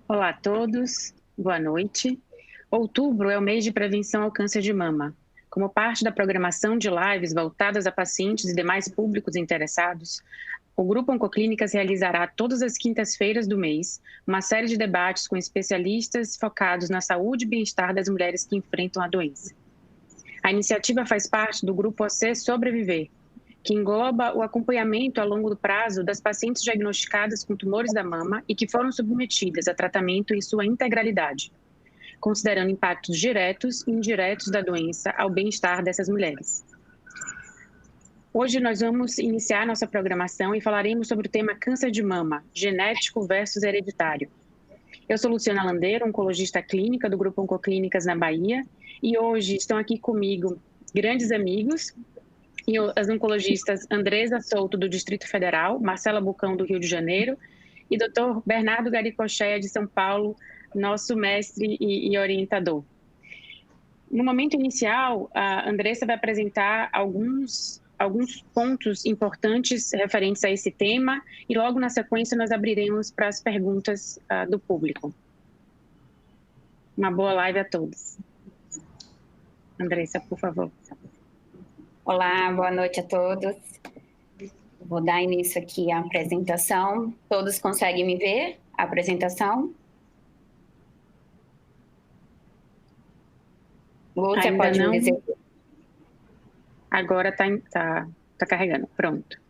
Olá a todos, boa noite. Outubro é o mês de prevenção ao câncer de mama. Como parte da programação de lives voltadas a pacientes e demais públicos interessados, o Grupo Oncoclínicas realizará todas as quintas-feiras do mês uma série de debates com especialistas focados na saúde e bem-estar das mulheres que enfrentam a doença. A iniciativa faz parte do Grupo OC Sobreviver, que engloba o acompanhamento a longo prazo das pacientes diagnosticadas com tumores da mama e que foram submetidas a tratamento em sua integralidade, considerando impactos diretos e indiretos da doença ao bem-estar dessas mulheres. Hoje nós vamos iniciar nossa programação e falaremos sobre o tema câncer de mama, genético versus hereditário. Eu sou Luciana Landeiro, oncologista clínica do Grupo Oncoclínicas na Bahia, e hoje estão aqui comigo grandes amigos, e as oncologistas Andresa Souto, do Distrito Federal, Marcela Bucão, do Rio de Janeiro, e Dr. Bernardo Garicocheia, de São Paulo, nosso mestre e orientador. No momento inicial, a Andressa vai apresentar alguns pontos importantes referentes a esse tema, e logo na sequência nós abriremos para as perguntas do público. Uma boa live a todos. Andressa, por favor. Olá, boa noite a todos. Vou dar início aqui à apresentação. Todos conseguem me ver? A apresentação? Lúcia, Ainda pode não. me dizer? Agora está carregando, pronto.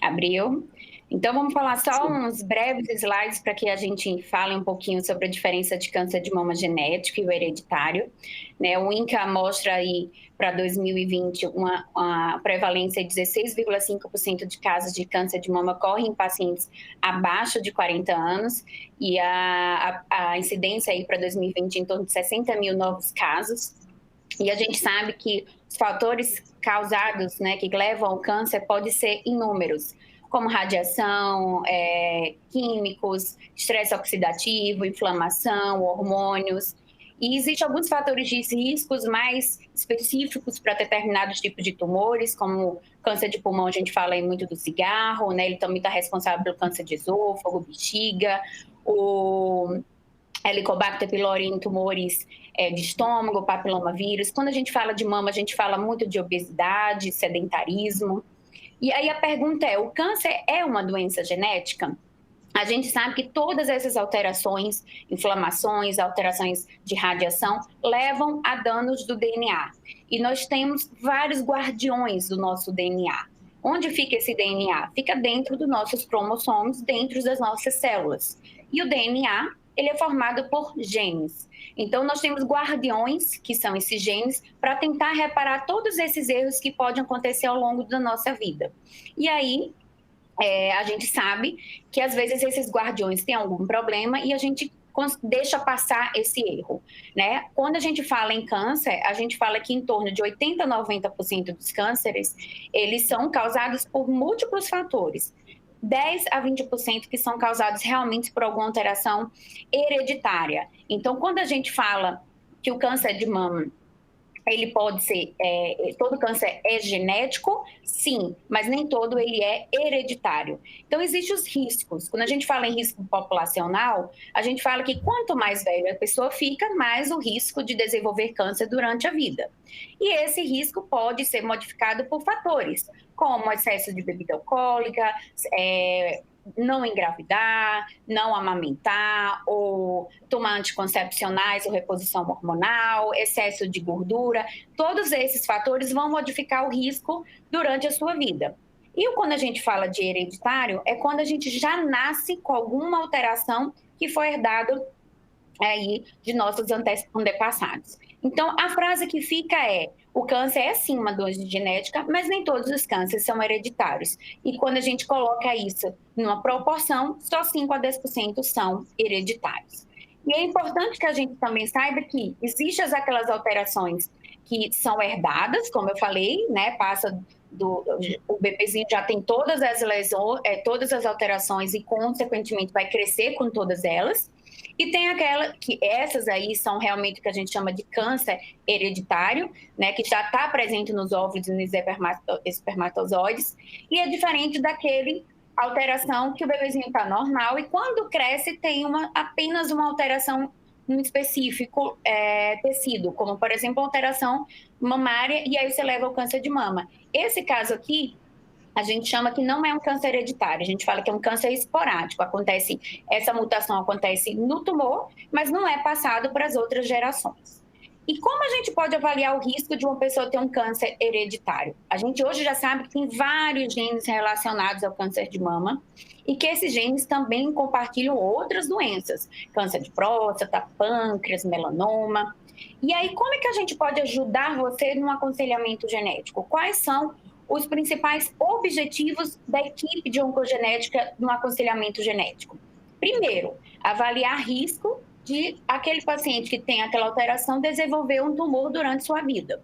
Abriu. Então, vamos falar só Sim. uns breves slides para que a gente fale um pouquinho sobre a diferença de câncer de mama genético e o hereditário. O INCA mostra aí para 2020 uma prevalência de 16,5% de casos de câncer de mama ocorrem em pacientes abaixo de 40 anos e a incidência aí para 2020 em torno de 60 mil novos casos. E a gente sabe que os fatores causados, que levam ao câncer, podem ser inúmeros, como radiação, químicos, estresse oxidativo, inflamação, hormônios. E existem alguns fatores de riscos mais específicos para determinados tipos de tumores, como câncer de pulmão, a gente fala aí muito do cigarro, ele também está responsável pelo câncer de esôfago, bexiga, o Helicobacter pylori em tumores de estômago, papilomavírus. Quando a gente fala de mama, a gente fala muito de obesidade, sedentarismo. E aí a pergunta é, o câncer é uma doença genética? A gente sabe que todas essas alterações, inflamações, alterações de radiação, levam a danos do DNA. E nós temos vários guardiões do nosso DNA. Onde fica esse DNA? Fica dentro dos nossos cromossomos, dentro das nossas células. E o DNA, ele é formado por genes. Então, nós temos guardiões, que são esses genes, para tentar reparar todos esses erros que podem acontecer ao longo da nossa vida. E aí, a gente sabe que, às vezes, esses guardiões têm algum problema e a gente deixa passar esse erro. Quando a gente fala em câncer, a gente fala que em torno de 80% a 90% dos cânceres, eles são causados por múltiplos fatores. 10% a 20% que são causados realmente por alguma alteração hereditária. Então, quando a gente fala que o câncer de mama, ele pode ser, todo câncer é genético, sim, mas nem todo ele é hereditário. Então, existem os riscos. Quando a gente fala em risco populacional, a gente fala que quanto mais velha a pessoa fica, mais o risco de desenvolver câncer durante a vida. E esse risco pode ser modificado por fatores, como excesso de bebida alcoólica, não engravidar, não amamentar, ou tomar anticoncepcionais ou reposição hormonal, excesso de gordura. Todos esses fatores vão modificar o risco durante a sua vida. E quando a gente fala de hereditário, é quando a gente já nasce com alguma alteração que foi herdada aí de nossos antepassados. Então, a frase que fica é: o câncer é sim uma doença genética, mas nem todos os cânceres são hereditários. E quando a gente coloca isso numa proporção, só 5% a 10% são hereditários. E é importante que a gente também saiba que existem aquelas alterações que são herdadas, como eu falei, passa o bebezinho já tem todas as lesões, todas as alterações e, consequentemente, vai crescer com todas elas. E tem aquela que essas aí são realmente o que a gente chama de câncer hereditário, que já está presente nos óvulos e nos espermatozoides, e é diferente daquele alteração que o bebezinho está normal e quando cresce tem apenas uma alteração no específico tecido, como, por exemplo, alteração mamária, e aí você leva ao câncer de mama. Esse caso aqui, a gente chama que não é um câncer hereditário, a gente fala que é um câncer esporádico. Essa mutação acontece no tumor, mas não é passado para as outras gerações. E como a gente pode avaliar o risco de uma pessoa ter um câncer hereditário? A gente hoje já sabe que tem vários genes relacionados ao câncer de mama e que esses genes também compartilham outras doenças, câncer de próstata, pâncreas, melanoma. E aí, como é que a gente pode ajudar você no aconselhamento genético? Quais são os principais objetivos da equipe de oncogenética no aconselhamento genético? Primeiro, avaliar risco de aquele paciente que tem aquela alteração desenvolver um tumor durante sua vida.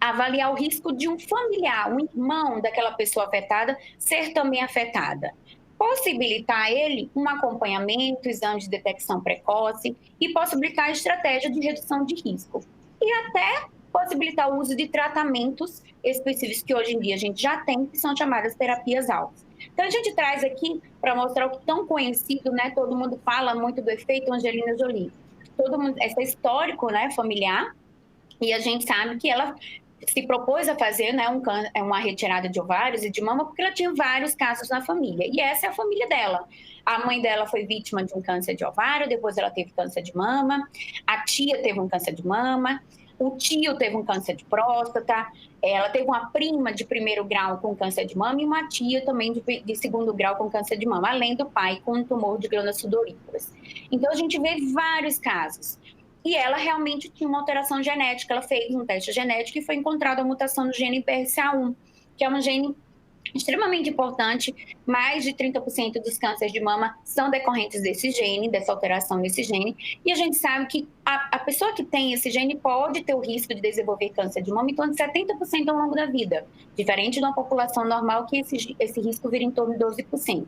Avaliar o risco de um familiar, um irmão daquela pessoa afetada, ser também afetada. Possibilitar a ele um acompanhamento, exame de detecção precoce e possibilitar a estratégia de redução de risco. E até possibilitar o uso de tratamentos específicos que hoje em dia a gente já tem, que são chamadas terapias-alvo. Então, a gente traz aqui para mostrar o que tão conhecido, né? Todo mundo fala muito do efeito Angelina Jolie. Todo mundo, esse histórico, né, familiar, e a gente sabe que ela se propôs a fazer, né, uma retirada de ovários e de mama porque ela tinha vários casos na família. E essa é a família dela. A mãe dela foi vítima de um câncer de ovário, depois ela teve câncer de mama, a tia teve um câncer de mama, o tio teve um câncer de próstata, ela teve uma prima de primeiro grau com câncer de mama e uma tia também de segundo grau com câncer de mama, além do pai com um tumor de glândulas sudoríparas. Então, a gente vê vários casos. E ela realmente tinha uma alteração genética, ela fez um teste genético e foi encontrada a mutação no gene PRCA1, que é um gene extremamente importante. Mais de 30% dos cânceres de mama são decorrentes desse gene, dessa alteração nesse gene. E a gente sabe que a pessoa que tem esse gene pode ter o risco de desenvolver câncer de mama em torno de 70% ao longo da vida, diferente de uma população normal que esse risco vira em torno de 12%.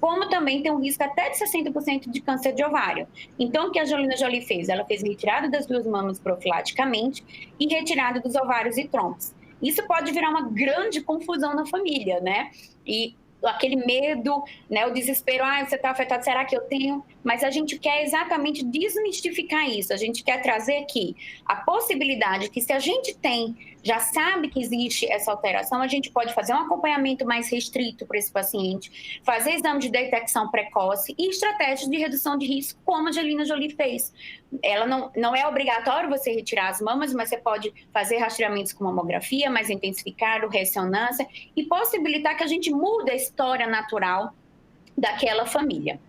Como também tem um risco até de 60% de câncer de ovário. Então, o que a Angelina Jolie fez? Ela fez retirada das duas mamas profilaticamente e retirada dos ovários e trompos. Isso pode virar uma grande confusão na família, né? E aquele medo, né, o desespero, você está afetado, será que eu tenho? Mas a gente quer exatamente desmistificar isso, a gente quer trazer aqui a possibilidade que se a gente já sabe que existe essa alteração, a gente pode fazer um acompanhamento mais restrito para esse paciente, fazer exame de detecção precoce e estratégias de redução de risco, como a Angelina Jolie fez. Ela não é obrigatório você retirar as mamas, mas você pode fazer rastreamentos com mamografia, mais intensificado, ressonância, e possibilitar que a gente mude a história natural daquela família.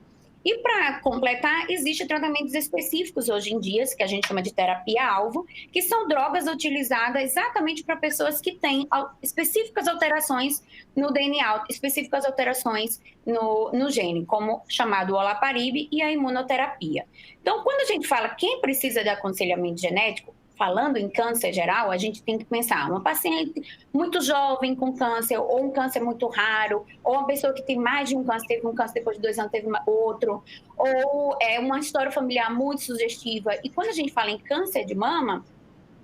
E para completar, existem tratamentos específicos hoje em dia, que a gente chama de terapia-alvo, que são drogas utilizadas exatamente para pessoas que têm específicas alterações no DNA, específicas alterações no gene, como chamado olaparib e a imunoterapia. Então, quando a gente fala quem precisa de aconselhamento genético, falando em câncer geral, a gente tem que pensar uma paciente muito jovem com câncer, ou um câncer muito raro, ou uma pessoa que tem mais de um câncer, teve um câncer depois de 2 anos, teve outro, ou uma história familiar muito sugestiva. E quando a gente fala em câncer de mama,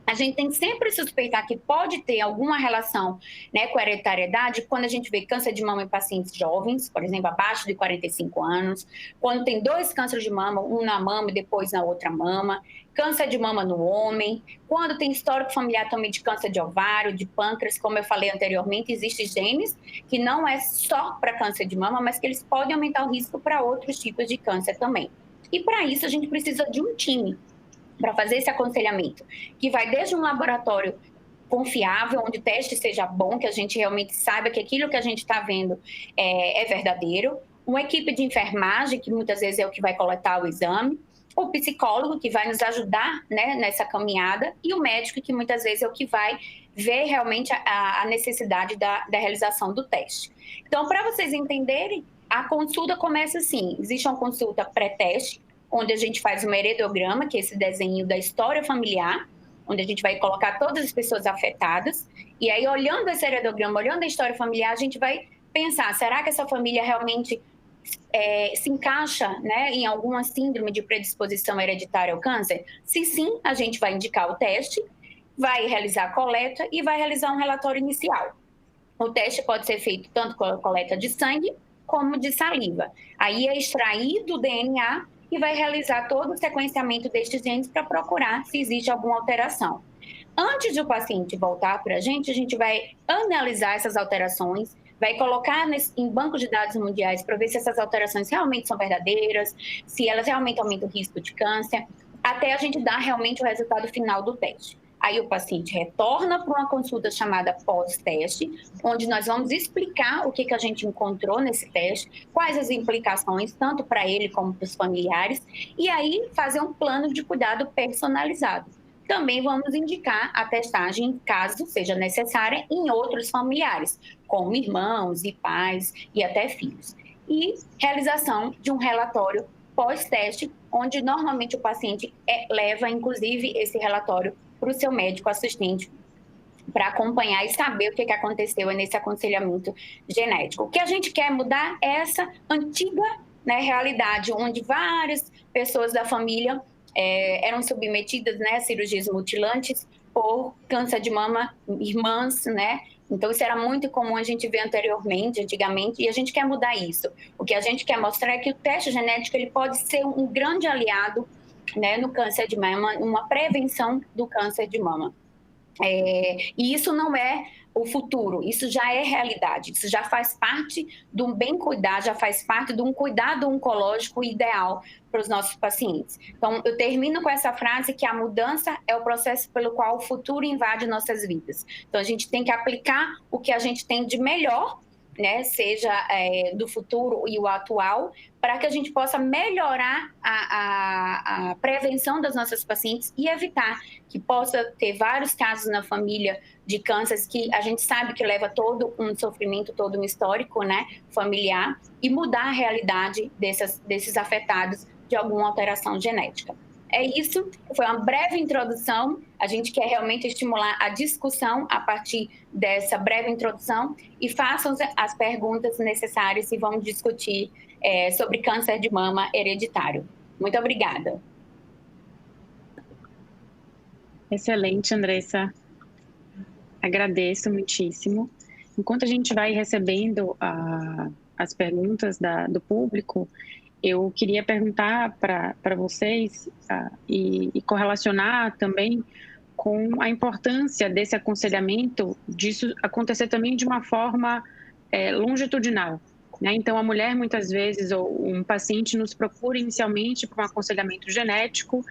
a gente tem que sempre suspeitar que pode ter alguma relação, né, com a hereditariedade quando a gente vê câncer de mama em pacientes jovens, por exemplo, abaixo de 45 anos, quando tem 2 cânceres de mama, um na mama e depois na outra mama, câncer de mama no homem, quando tem histórico familiar também de câncer de ovário, de pâncreas, como eu falei anteriormente, existem genes que não é só para câncer de mama, mas que eles podem aumentar o risco para outros tipos de câncer também. E para isso a gente precisa de um time para fazer esse aconselhamento, que vai desde um laboratório confiável, onde o teste seja bom, que a gente realmente saiba que aquilo que a gente está vendo é verdadeiro, uma equipe de enfermagem, que muitas vezes é o que vai coletar o exame, o psicólogo, que vai nos ajudar, né, nessa caminhada, e o médico, que muitas vezes é o que vai ver realmente a necessidade da realização do teste. Então, para vocês entenderem, a consulta começa assim, existe uma consulta pré-teste, onde a gente faz um heredograma, que é esse desenho da história familiar, onde a gente vai colocar todas as pessoas afetadas, e aí olhando esse heredograma, olhando a história familiar, a gente vai pensar, será que essa família realmente se encaixa, né, em alguma síndrome de predisposição hereditária ao câncer? Se sim, a gente vai indicar o teste, vai realizar a coleta e vai realizar um relatório inicial. O teste pode ser feito tanto com a coleta de sangue, como de saliva. Aí é extraído o DNA e vai realizar todo o sequenciamento destes genes para procurar se existe alguma alteração. Antes de o paciente voltar para a gente vai analisar essas alterações, vai colocar em bancos de dados mundiais para ver se essas alterações realmente são verdadeiras, se elas realmente aumentam o risco de câncer, até a gente dar realmente o resultado final do teste. Aí o paciente retorna para uma consulta chamada pós-teste, onde nós vamos explicar o que a gente encontrou nesse teste, quais as implicações, tanto para ele como para os familiares, e aí fazer um plano de cuidado personalizado. Também vamos indicar a testagem, caso seja necessária, em outros familiares, como irmãos e pais e até filhos. E realização de um relatório pós-teste, onde normalmente o paciente leva, inclusive, esse relatório para o seu médico assistente para acompanhar e saber o que aconteceu nesse aconselhamento genético. O que a gente quer mudar é essa antiga, né, realidade, onde várias pessoas da família eram submetidas, né, a cirurgias mutilantes por câncer de mama, irmãs, né? Então, isso era muito comum a gente ver antigamente, e a gente quer mudar isso. O que a gente quer mostrar é que o teste genético ele pode ser um grande aliado, né, no câncer de mama, uma prevenção do câncer de mama. E isso não é o futuro, isso já é realidade, isso já faz parte de um bem cuidar, já faz parte de um cuidado oncológico ideal para os nossos pacientes. Então, eu termino com essa frase que a mudança é o processo pelo qual o futuro invade nossas vidas. Então, a gente tem que aplicar o que a gente tem de melhor, né, seja do futuro e o atual, para que a gente possa melhorar a prevenção das nossas pacientes e evitar que possa ter vários casos na família de cânceres que a gente sabe que leva todo um sofrimento, todo um histórico, né, familiar, e mudar a realidade desses afetados de alguma alteração genética. É isso, foi uma breve introdução, a gente quer realmente estimular a discussão a partir dessa breve introdução e façam as perguntas necessárias e vamos discutir sobre câncer de mama hereditário. Muito obrigada. Excelente, Andressa. Agradeço muitíssimo. Enquanto a gente vai recebendo as perguntas do público, eu queria perguntar para vocês e correlacionar também com a importância desse aconselhamento, disso acontecer também de uma forma longitudinal, né? Então, a mulher, muitas vezes, ou um paciente nos procura inicialmente para um aconselhamento genético,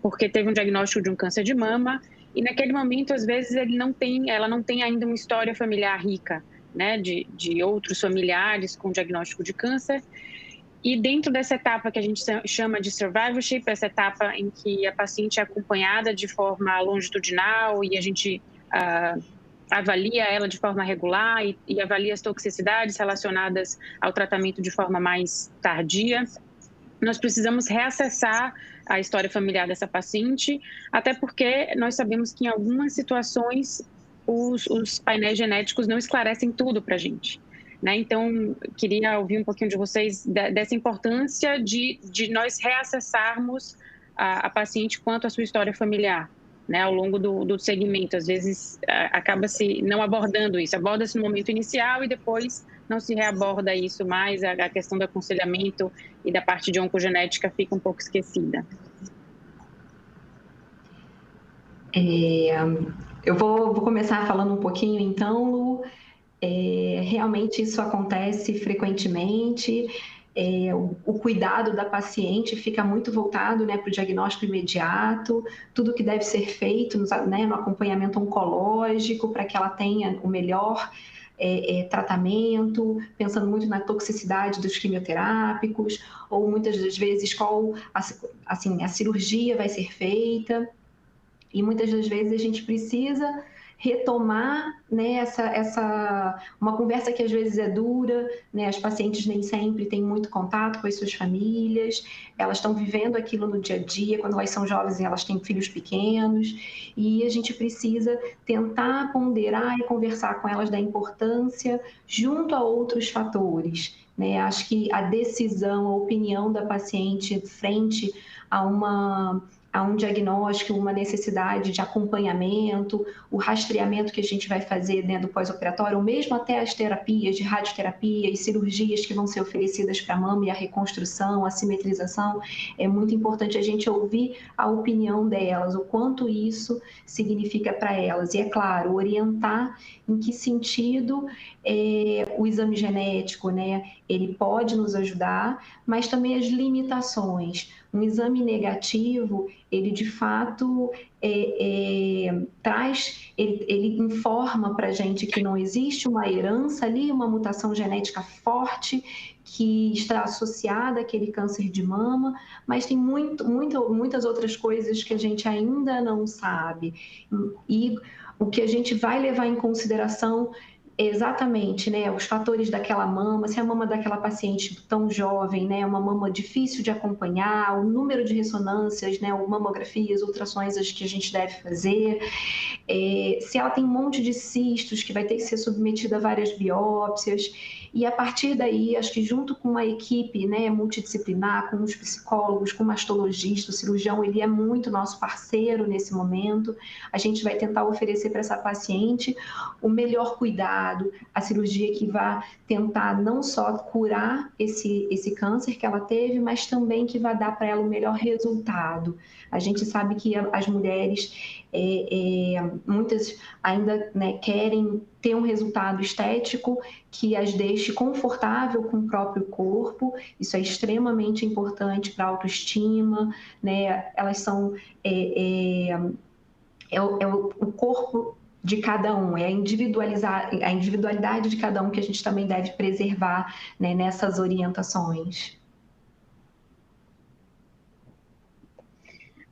porque teve um diagnóstico de um câncer de mama, e naquele momento, às vezes, ela não tem ainda uma história familiar rica, né, de outros familiares com diagnóstico de câncer. E dentro dessa etapa que a gente chama de survivorship, essa etapa em que a paciente é acompanhada de forma longitudinal e a gente avalia ela de forma regular e avalia as toxicidades relacionadas ao tratamento de forma mais tardia, nós precisamos reacessar a história familiar dessa paciente, até porque nós sabemos que em algumas situações os painéis genéticos não esclarecem tudo para a gente, né? Então, queria ouvir um pouquinho de vocês dessa importância de nós reacessarmos a paciente quanto à sua história familiar, né, ao longo do segmento. Às vezes, acaba-se não abordando isso, aborda-se no momento inicial e depois não se reaborda isso mais, a questão do aconselhamento e da parte de oncogenética fica um pouco esquecida. Eu vou começar falando um pouquinho, então, Lu. Realmente isso acontece frequentemente, o cuidado da paciente fica muito voltado, né, para o diagnóstico imediato, tudo que deve ser feito no acompanhamento oncológico para que ela tenha o melhor tratamento, pensando muito na toxicidade dos quimioterápicos, ou muitas das vezes qual a cirurgia vai ser feita, e muitas das vezes a gente precisa retomar, né, uma conversa que às vezes é dura, né, as pacientes nem sempre têm muito contato com as suas famílias, elas estão vivendo aquilo no dia a dia, quando elas são jovens elas têm filhos pequenos, e a gente precisa tentar ponderar e conversar com elas da importância junto a outros fatores, né? Acho que a decisão, a opinião da paciente frente a a um diagnóstico, uma necessidade de acompanhamento, o rastreamento que a gente vai fazer dentro do pós-operatório, ou mesmo até as terapias de radioterapia e cirurgias que vão ser oferecidas para a mama e a reconstrução, a simetrização, é muito importante a gente ouvir a opinião delas, o quanto isso significa para elas. E, é claro, orientar em que sentido o exame genético, né, ele pode nos ajudar, mas também as limitações. Um exame negativo, ele de fato ele informa para a gente que não existe uma herança ali, uma mutação genética forte que está associada àquele câncer de mama, mas tem muitas outras coisas que a gente ainda não sabe. E o que a gente vai levar em consideração exatamente, né, os fatores daquela mama, se a mama daquela paciente tão jovem, né, uma mama difícil de acompanhar, o número de ressonâncias, né, ou mamografias, ultrassons que a gente deve fazer, se ela tem um monte de cistos que vai ter que ser submetida a várias biópsias, e a partir daí, acho que junto com uma equipe, né, multidisciplinar, com os psicólogos, com o mastologista, o cirurgião, ele é muito nosso parceiro nesse momento, a gente vai tentar oferecer para essa paciente o melhor cuidado, a cirurgia que vai tentar não só curar esse câncer que ela teve, mas também que vai dar para ela o melhor resultado. A gente sabe que as mulheres, muitas ainda, né, querem ter um resultado estético que as deixe confortável com o próprio corpo, isso é extremamente importante para a autoestima, né? Elas são o corpo de cada um, é a individualidade de cada um que a gente também deve preservar, né, nessas orientações.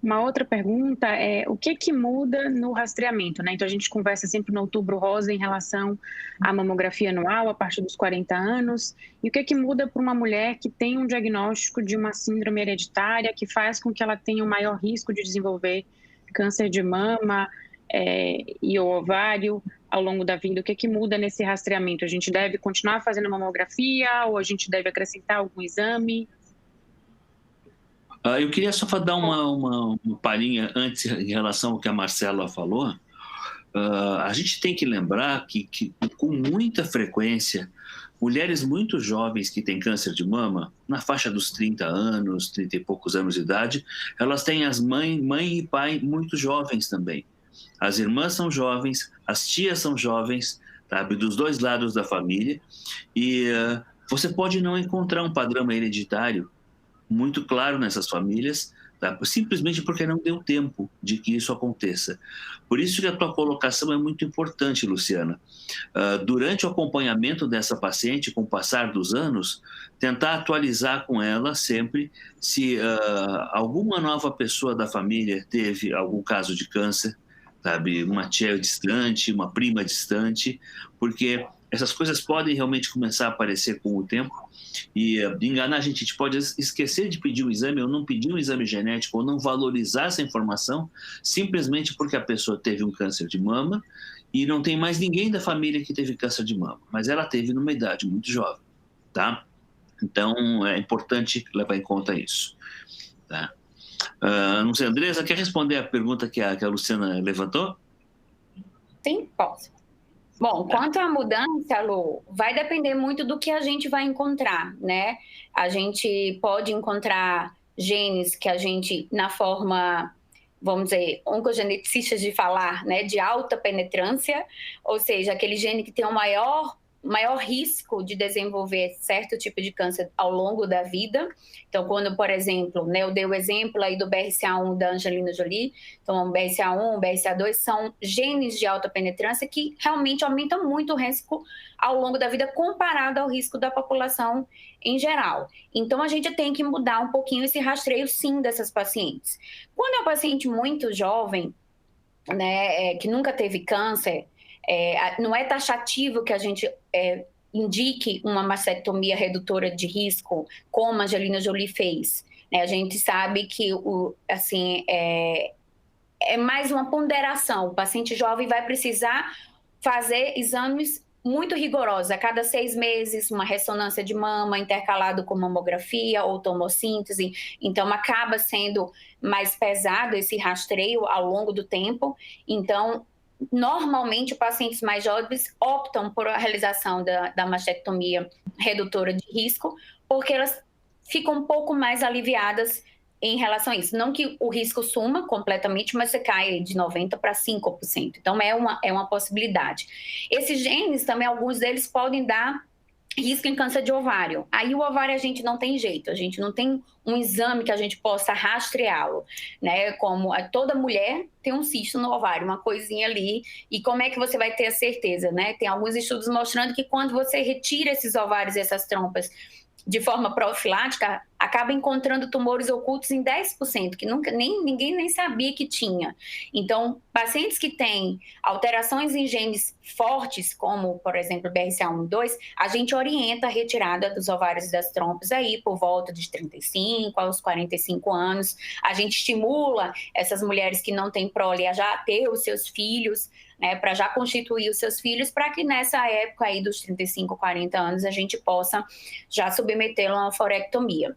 Uma outra pergunta é o que muda no rastreamento, né? Então, a gente conversa sempre no Outubro Rosa em relação à mamografia anual a partir dos 40 anos. E o que muda para uma mulher que tem um diagnóstico de uma síndrome hereditária que faz com que ela tenha um maior risco de desenvolver câncer de mama e o ovário ao longo da vida? O que muda nesse rastreamento? A gente deve continuar fazendo mamografia ou a gente deve acrescentar algum exame? Eu queria só dar uma palhinha antes em relação ao que a Marcela falou. A gente tem que lembrar que com muita frequência, mulheres muito jovens que têm câncer de mama, na faixa dos 30 anos, 30 e poucos anos de idade, elas têm as mãe e pai muito jovens também. As irmãs são jovens, as tias são jovens, sabe, dos dois lados da família, e você pode não encontrar um padrão hereditário muito claro nessas famílias, tá? Simplesmente porque não deu tempo de que isso aconteça. Por isso que a tua colocação é muito importante, Luciana. Durante o acompanhamento dessa paciente, com o passar dos anos, tentar atualizar com ela sempre se alguma nova pessoa da família teve algum caso de câncer, sabe? Uma tia distante, uma prima distante, porque essas coisas podem realmente começar a aparecer com o tempo e enganar a gente pode esquecer de pedir um exame ou não pedir um exame genético ou não valorizar essa informação simplesmente porque a pessoa teve um câncer de mama e não tem mais ninguém da família que teve câncer de mama, mas ela teve numa idade muito jovem, tá? Então é importante levar em conta isso, tá? Não sei, Andresa, quer responder a pergunta que a Luciana levantou? Sim, posso. Bom, quanto à mudança, Lu, vai depender muito do que a gente vai encontrar, né? A gente pode encontrar genes que a gente, na forma, vamos dizer, oncogeneticistas de falar, né, de alta penetrância, ou seja, aquele gene que tem o maior risco de desenvolver certo tipo de câncer ao longo da vida. Então, quando, por exemplo, né, eu dei o exemplo aí do BRCA1 da Angelina Jolie, então o BRCA1, o BRCA2 são genes de alta penetrância que realmente aumentam muito o risco ao longo da vida comparado ao risco da população em geral. Então, a gente tem que mudar um pouquinho esse rastreio, sim, dessas pacientes. Quando é um paciente muito jovem, né, que nunca teve câncer, não é taxativo que a gente indique uma mastectomia redutora de risco, como a Angelina Jolie fez. A gente sabe que é mais uma ponderação. O paciente jovem vai precisar fazer exames muito rigorosa. A cada 6 meses, uma ressonância de mama intercalado com mamografia ou tomossíntese. Então, acaba sendo mais pesado esse rastreio ao longo do tempo. Então, normalmente, pacientes mais jovens optam por a realização da mastectomia redutora de risco, porque elas ficam um pouco mais aliviadas em relação a isso. Não que o risco suma completamente, mas você cai de 90% para 5%. Então, é uma possibilidade. Esses genes também, alguns deles podem dar risco em câncer de ovário. Aí o ovário a gente não tem jeito, a gente não tem um exame que a gente possa rastreá-lo, né? Como toda mulher tem um cisto no ovário, uma coisinha ali, e como é que você vai ter a certeza, né? Tem alguns estudos mostrando que quando você retira esses ovários e essas trompas de forma profilática, acaba encontrando tumores ocultos em 10%, que ninguém nem sabia que tinha. Então, pacientes que têm alterações em genes fortes, como, por exemplo, BRCA1 e 2, a gente orienta a retirada dos ovários e das trompas aí por volta de 35 aos 45 anos. A gente estimula essas mulheres que não têm prole a já ter os seus filhos, né, para já constituir os seus filhos, para que nessa época aí dos 35, 40 anos a gente possa já submetê-lo a uma forectomia.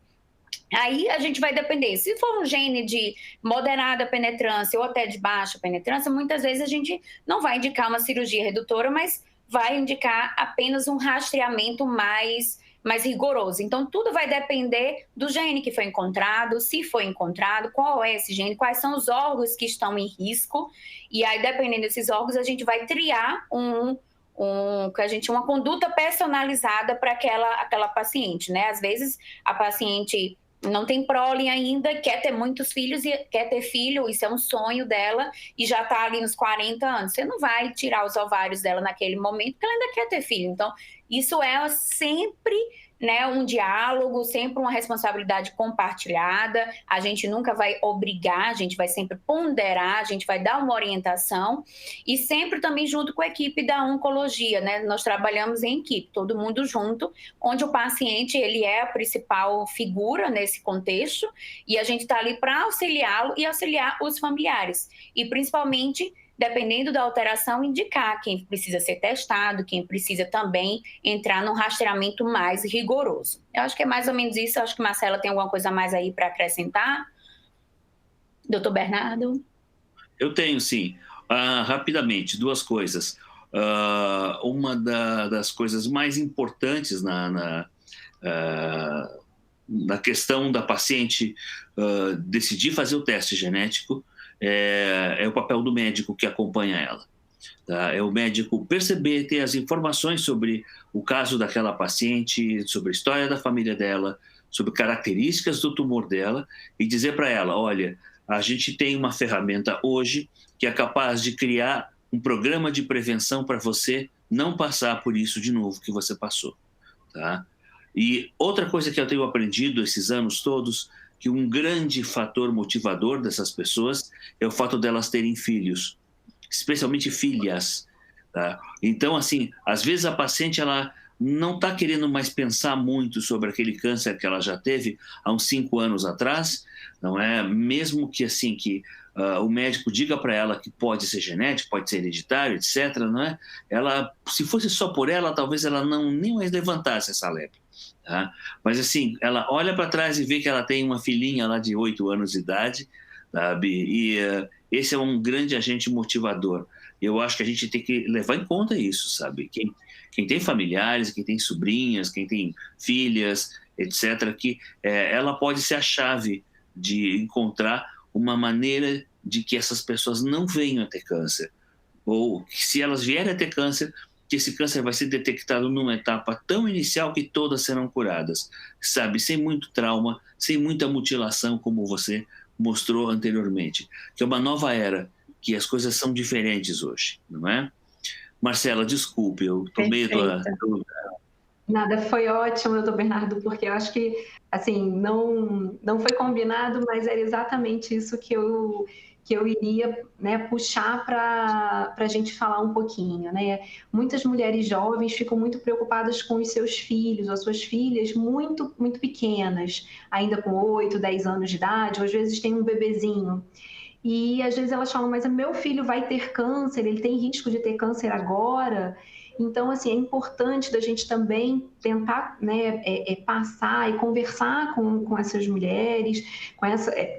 Aí a gente vai depender, se for um gene de moderada penetrância ou até de baixa penetrância, muitas vezes a gente não vai indicar uma cirurgia redutora, mas vai indicar apenas um rastreamento mais rigoroso. Então, tudo vai depender do gene que foi encontrado, se foi encontrado, qual é esse gene, quais são os órgãos que estão em risco, e aí, dependendo desses órgãos, a gente vai triar uma conduta personalizada para aquela paciente, né? Às vezes, a paciente não tem prole ainda, quer ter muitos filhos, e quer ter filho, isso é um sonho dela, e já está ali nos 40 anos. Você não vai tirar os ovários dela naquele momento, porque ela ainda quer ter filho. Então, isso é sempre, né, um diálogo, sempre uma responsabilidade compartilhada. A gente nunca vai obrigar, a gente vai sempre ponderar, a gente vai dar uma orientação, e sempre também junto com a equipe da oncologia, né? Nós trabalhamos em equipe, todo mundo junto, onde o paciente ele é a principal figura nesse contexto, e a gente está ali para auxiliá-lo e auxiliar os familiares, e principalmente, dependendo da alteração, indicar quem precisa ser testado, quem precisa também entrar num rastreamento mais rigoroso. Eu acho que é mais ou menos isso. Eu acho que Marcela tem alguma coisa mais aí para acrescentar. Doutor Bernardo? Eu tenho, sim. Rapidamente, duas coisas. Uma das coisas mais importantes na questão da paciente decidir fazer o teste genético é o papel do médico que acompanha ela. Tá? É o médico perceber, ter as informações sobre o caso daquela paciente, sobre a história da família dela, sobre características do tumor dela, e dizer para ela, olha, a gente tem uma ferramenta hoje que é capaz de criar um programa de prevenção para você não passar por isso de novo que você passou. Tá? E outra coisa que eu tenho aprendido esses anos todos, que um grande fator motivador dessas pessoas é o fato delas terem filhos, especialmente filhas. Tá? Então, assim, às vezes a paciente ela não está querendo mais pensar muito sobre aquele câncer que ela já teve há uns 5 anos atrás, não é? Mesmo que assim o médico diga para ela que pode ser genético, pode ser hereditário, etc. Não é? Ela, se fosse só por ela, talvez ela nem mais levantasse essa lebre. Tá? Mas assim, ela olha para trás e vê que ela tem uma filhinha lá de 8 anos de idade, sabe? E esse é um grande agente motivador. Eu acho que a gente tem que levar em conta isso, sabe? Quem tem familiares, quem tem sobrinhas, quem tem filhas, etc., que ela pode ser a chave de encontrar uma maneira de que essas pessoas não venham a ter câncer. Ou que, se elas vierem a ter câncer, que esse câncer vai ser detectado numa etapa tão inicial que todas serão curadas, sabe? Sem muito trauma, sem muita mutilação, como você mostrou anteriormente. Que é uma nova era, que as coisas são diferentes hoje, não é? Marcela, desculpe, eu tomei a tua... Nada, foi ótimo, doutor Bernardo, porque eu acho que, assim, não foi combinado, mas era exatamente isso que eu iria, né, puxar para a gente falar um pouquinho, né? Muitas mulheres jovens ficam muito preocupadas com os seus filhos ou as suas filhas muito, muito pequenas, ainda com 8, 10 anos de idade, ou às vezes tem um bebezinho. E às vezes elas falam, mas meu filho vai ter câncer, ele tem risco de ter câncer agora? Então, assim, é importante da gente também tentar, né, passar e conversar com essas mulheres,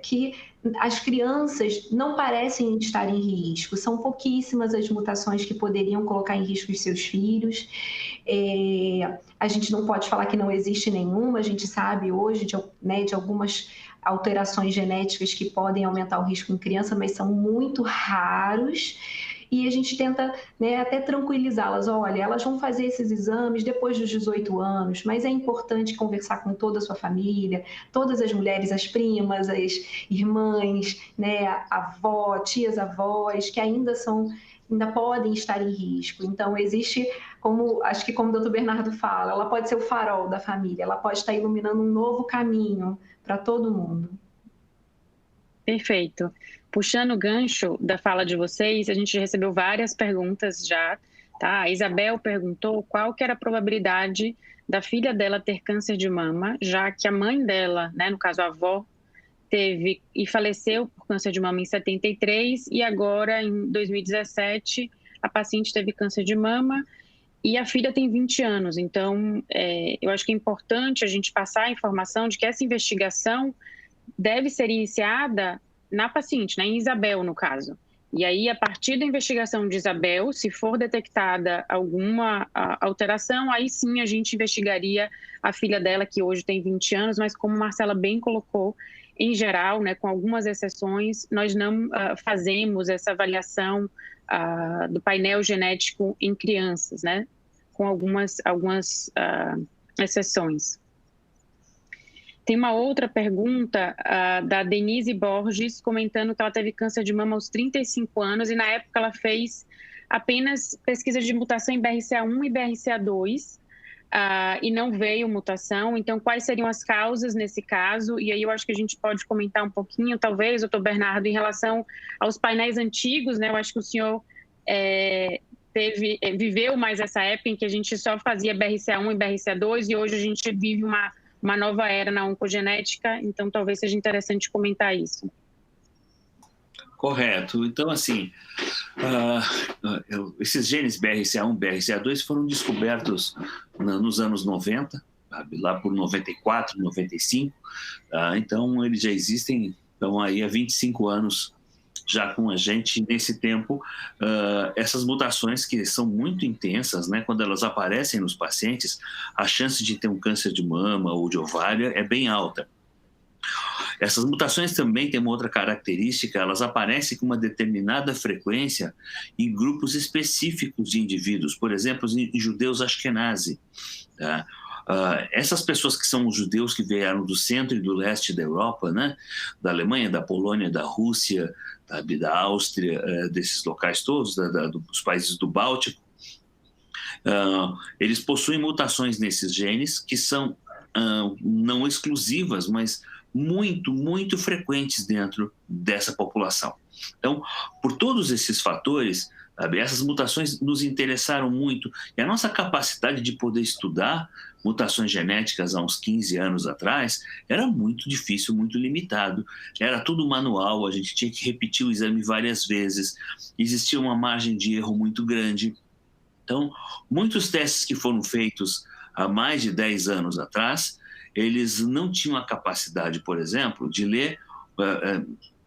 que as crianças não parecem estar em risco, são pouquíssimas as mutações que poderiam colocar em risco os seus filhos. A gente não pode falar que não existe nenhuma, a gente sabe hoje de algumas alterações genéticas que podem aumentar o risco em criança, mas são muito raros. E a gente tenta, né, até tranquilizá-las. Olha, elas vão fazer esses exames depois dos 18 anos, mas é importante conversar com toda a sua família, todas as mulheres, as primas, as irmãs, né, a avó, tias-avós, que ainda podem estar em risco. Então, existe, acho que como o doutor Bernardo fala, ela pode ser o farol da família, ela pode estar iluminando um novo caminho para todo mundo. Perfeito. Puxando o gancho da fala de vocês, a gente recebeu várias perguntas já, tá? A Isabel perguntou qual que era a probabilidade da filha dela ter câncer de mama, já que a mãe dela, né, no caso a avó, teve e faleceu por câncer de mama em 73 e agora em 2017 a paciente teve câncer de mama e a filha tem 20 anos. Então, eu acho que é importante a gente passar a informação de que essa investigação deve ser iniciada na paciente, né, em Isabel, no caso. E aí, a partir da investigação de Isabel, se for detectada alguma alteração, aí sim a gente investigaria a filha dela, que hoje tem 20 anos, mas como Marcela bem colocou, em geral, né, com algumas exceções, nós não fazemos essa avaliação do painel genético em crianças, né, com algumas exceções. Tem uma outra pergunta da Denise Borges, comentando que ela teve câncer de mama aos 35 anos e na época ela fez apenas pesquisa de mutação em BRCA1 e BRCA2 e não veio mutação. Então, quais seriam as causas nesse caso? E aí eu acho que a gente pode comentar um pouquinho, talvez, doutor Bernardo, em relação aos painéis antigos, né? Eu acho que o senhor viveu mais essa época em que a gente só fazia BRCA1 e BRCA2 e hoje a gente vive uma nova era na oncogenética, então talvez seja interessante comentar isso. Correto. Então, assim, esses genes BRCA1 e BRCA2 foram descobertos nos anos 90, sabe, lá por 94, 95, então eles já existem, estão aí há 25 anos já com a gente. Nesse tempo, essas mutações que são muito intensas, né, quando elas aparecem nos pacientes, a chance de ter um câncer de mama ou de ovário é bem alta. Essas mutações também têm uma outra característica, elas aparecem com uma determinada frequência em grupos específicos de indivíduos, por exemplo, em judeus Ashkenazi, tá? Essas pessoas que são os judeus que vieram do centro e do leste da Europa, né, da Alemanha, da Polônia, da Rússia, da Áustria, desses locais todos, dos países do Báltico, eles possuem mutações nesses genes que são não exclusivas, mas muito, muito frequentes dentro dessa população. Então, por todos esses fatores, sabe, essas mutações nos interessaram muito e a nossa capacidade de poder estudar mutações genéticas há uns 15 anos atrás era muito difícil, muito limitado. Era tudo manual, a gente tinha que repetir o exame várias vezes, existia uma margem de erro muito grande. Então, muitos testes que foram feitos há mais de 10 anos atrás, eles não tinham a capacidade, por exemplo, de ler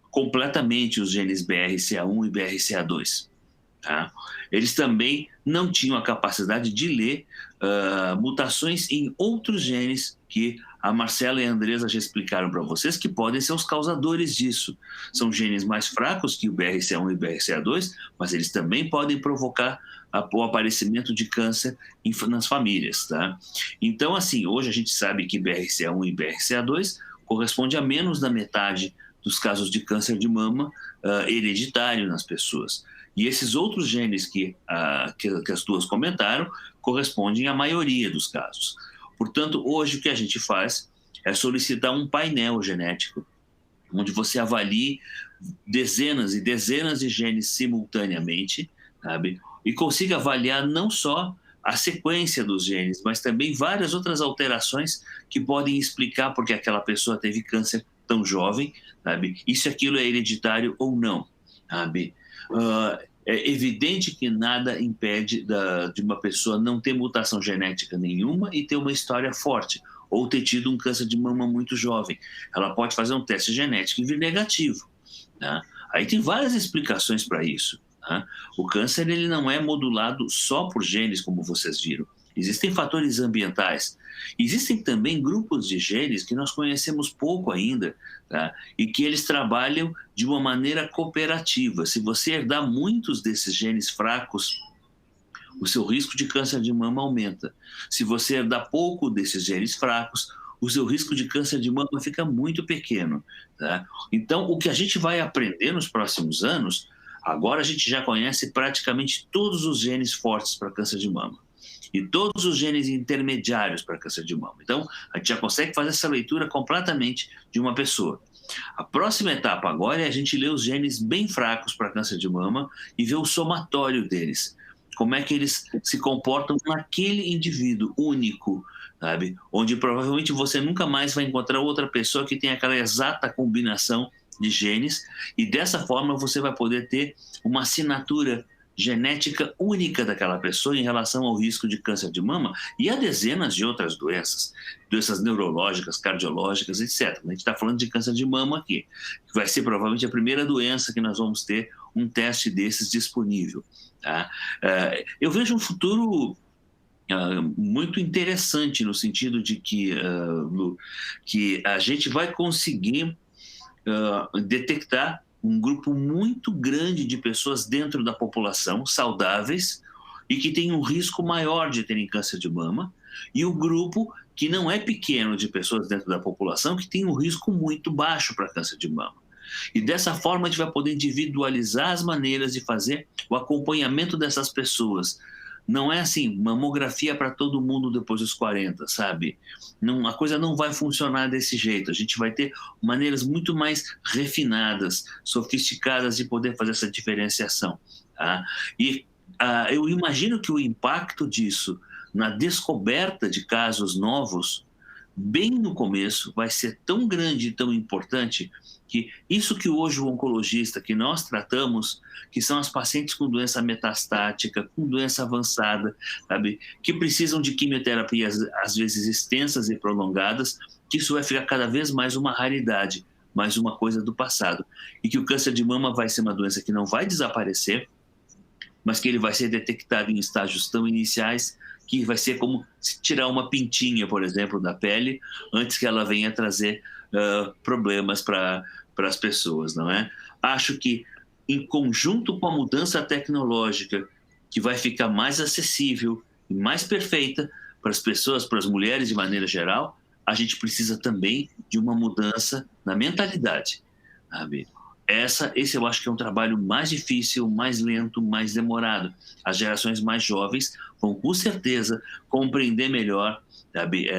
completamente os genes BRCA1 e BRCA2. Tá? Eles também não tinham a capacidade de ler mutações em outros genes que a Marcela e a Andresa já explicaram para vocês, que podem ser os causadores disso. São genes mais fracos que o BRCA1 e o BRCA2, mas eles também podem provocar o aparecimento de câncer nas famílias. Tá? Então, assim, hoje a gente sabe que BRCA1 e BRCA2 corresponde a menos da metade dos casos de câncer de mama hereditário nas pessoas. E esses outros genes que as duas comentaram correspondem à maioria dos casos. Portanto, hoje o que a gente faz é solicitar um painel genético, onde você avalie dezenas e dezenas de genes simultaneamente, sabe? E consiga avaliar não só a sequência dos genes, mas também várias outras alterações que podem explicar por que aquela pessoa teve câncer tão jovem, sabe? E se aquilo é hereditário ou não, sabe? é evidente que nada impede de uma pessoa não ter mutação genética nenhuma e ter uma história forte, ou ter tido um câncer de mama muito jovem. Ela pode fazer um teste genético e vir negativo, né? Aí tem várias explicações para isso, né? O câncer ele não é modulado só por genes, como vocês viram. Existem fatores ambientais. Existem também grupos de genes que nós conhecemos pouco ainda, tá? E que eles trabalham de uma maneira cooperativa. Se você herdar muitos desses genes fracos, o seu risco de câncer de mama aumenta. Se você herdar pouco desses genes fracos, o seu risco de câncer de mama fica muito pequeno, tá? Então, o que a gente vai aprender nos próximos anos, agora a gente já conhece praticamente todos os genes fortes para câncer de mama e todos os genes intermediários para câncer de mama. Então, a gente já consegue fazer essa leitura completamente de uma pessoa. A próxima etapa agora é a gente ler os genes bem fracos para câncer de mama e ver o somatório deles. Como é que eles se comportam naquele indivíduo único, sabe? Onde provavelmente você nunca mais vai encontrar outra pessoa que tenha aquela exata combinação de genes, e dessa forma você vai poder ter uma assinatura genética única daquela pessoa em relação ao risco de câncer de mama e a dezenas de outras doenças, doenças neurológicas, cardiológicas, etc. A gente está falando de câncer de mama aqui, que vai ser provavelmente a primeira doença que nós vamos ter um teste desses disponível, tá? Eu vejo um futuro muito interessante no sentido de que a gente vai conseguir detectar um grupo muito grande de pessoas dentro da população saudáveis e que tem um risco maior de terem câncer de mama, e o grupo que não é pequeno de pessoas dentro da população que tem um risco muito baixo para câncer de mama. E dessa forma a gente vai poder individualizar as maneiras de fazer o acompanhamento dessas pessoas. Não é assim, mamografia para todo mundo depois dos 40, sabe? Não, a coisa não vai funcionar desse jeito. A gente vai ter maneiras muito mais refinadas, sofisticadas de poder fazer essa diferenciação, tá? E eu imagino que o impacto disso na descoberta de casos novos, bem no começo, vai ser tão grande e tão importante que isso que hoje o oncologista que nós tratamos, que são as pacientes com doença metastática, com doença avançada, sabe, que precisam de quimioterapias às vezes extensas e prolongadas, que isso vai ficar cada vez mais uma raridade, mais uma coisa do passado, e que o câncer de mama vai ser uma doença que não vai desaparecer, mas que ele vai ser detectado em estágios tão iniciais que vai ser como se tirar uma pintinha, por exemplo, da pele, antes que ela venha trazer problemas para as pessoas, não é? Acho que, em conjunto com a mudança tecnológica, que vai ficar mais acessível e mais perfeita para as pessoas, para as mulheres de maneira geral, a gente precisa também de uma mudança na mentalidade, sabe? Esse eu acho que é um trabalho mais difícil, mais lento, mais demorado. As gerações mais jovens vão, com certeza, compreender melhor, sabe,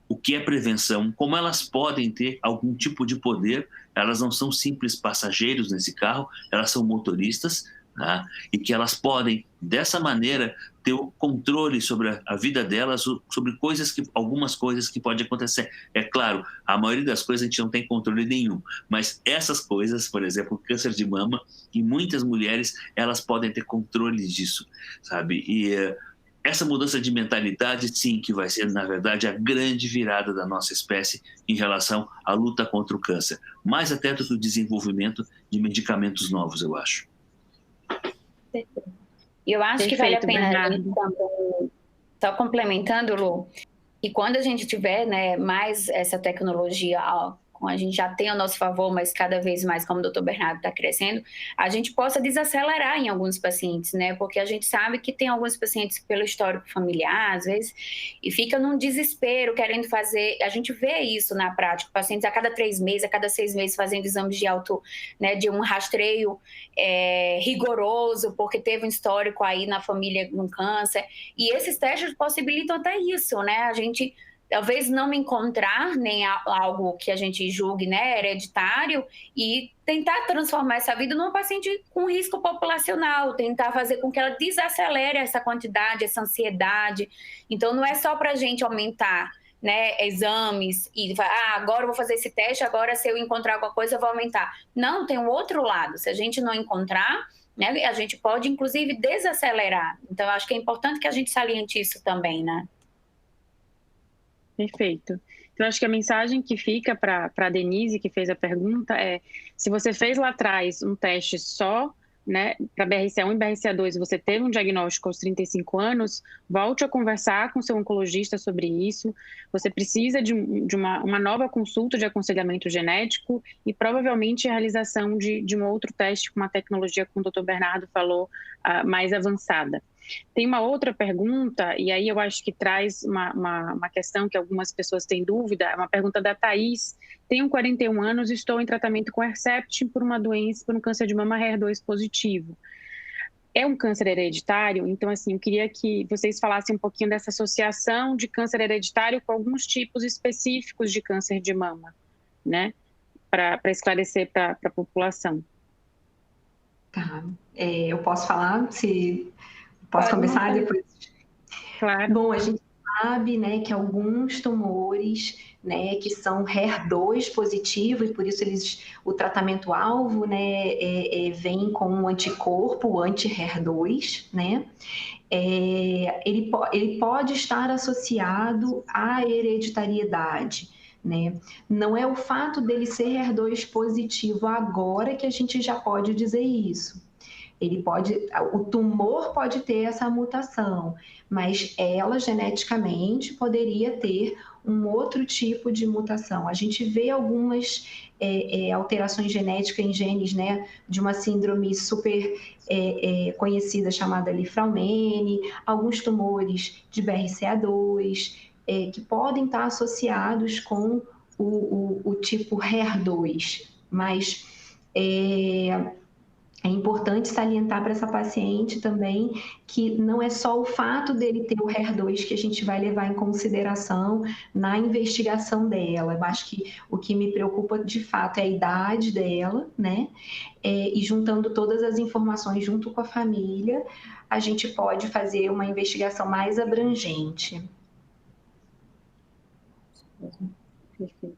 o que é prevenção, como elas podem ter algum tipo de poder. Elas não são simples passageiros nesse carro, elas são motoristas, tá? E que elas podem, dessa maneira, ter o controle sobre a vida delas, sobre algumas coisas que podem acontecer. É claro, a maioria das coisas a gente não tem controle nenhum, mas essas coisas, por exemplo, câncer de mama, e muitas mulheres, elas podem ter controle disso, sabe? E essa mudança de mentalidade, sim, que vai ser, na verdade, a grande virada da nossa espécie em relação à luta contra o câncer. Mais até do que o desenvolvimento de medicamentos novos, eu acho. Eu acho que vale a pena, também, só complementando, Lu, e quando a gente tiver, né, mais essa tecnologia, a gente já tem ao nosso favor, mas cada vez mais, como o doutor Bernardo está crescendo, a gente possa desacelerar em alguns pacientes, né? Porque a gente sabe que tem alguns pacientes pelo histórico familiar, às vezes, e fica num desespero querendo fazer. A gente vê isso na prática, pacientes a cada 3 meses, a cada 6 meses fazendo exames de um rastreio rigoroso, porque teve um histórico aí na família com câncer. E esses testes possibilitam até isso, né? A gente talvez não encontrar nem algo que a gente julgue, né, hereditário, e tentar transformar essa vida numa paciente com risco populacional, tentar fazer com que ela desacelere essa quantidade, essa ansiedade. Então, não é só para a gente aumentar, né, exames e agora eu vou fazer esse teste, agora se eu encontrar alguma coisa eu vou aumentar. Não, tem um outro lado. Se a gente não encontrar, né? A gente pode, inclusive, desacelerar. Então, eu acho que é importante que a gente saliente isso também, né? Perfeito. Então, acho que a mensagem que fica para a Denise, que fez a pergunta, é: se você fez lá atrás um teste só, né, para BRCA1 e BRCA2, e você teve um diagnóstico aos 35 anos, volte a conversar com seu oncologista sobre isso. Você precisa de uma nova consulta de aconselhamento genético e provavelmente a realização de um outro teste com uma tecnologia, como o Dr. Bernardo falou, mais avançada. Tem uma outra pergunta, e aí eu acho que traz uma questão que algumas pessoas têm dúvida, é uma pergunta da Thaís. Tenho 41 anos e estou em tratamento com Herceptin por uma doença, por um câncer de mama HER2 positivo. É um câncer hereditário? Então, assim, eu queria que vocês falassem um pouquinho dessa associação de câncer hereditário com alguns tipos específicos de câncer de mama, né? Para esclarecer para a população. Tá. Eu posso falar? Posso começar depois? Claro. Bom, a gente sabe, né, que alguns tumores, né, que são HER2 positivo e por isso o tratamento-alvo, né, vem com um anticorpo, o anti-HER2, né? Ele pode estar associado à hereditariedade, né? Não é o fato dele ser HER2 positivo agora que a gente já pode dizer isso. O tumor pode ter essa mutação, mas ela geneticamente poderia ter um outro tipo de mutação. A gente vê algumas alterações genéticas em genes, né, de uma síndrome super conhecida chamada Lifraumene, alguns tumores de BRCA2, que podem estar associados com o tipo HER2, mas é importante salientar para essa paciente também que não é só o fato dele ter o HER2 que a gente vai levar em consideração na investigação dela. Eu acho que o que me preocupa de fato é a idade dela, né? E juntando todas as informações junto com a família, a gente pode fazer uma investigação mais abrangente. Perfeito.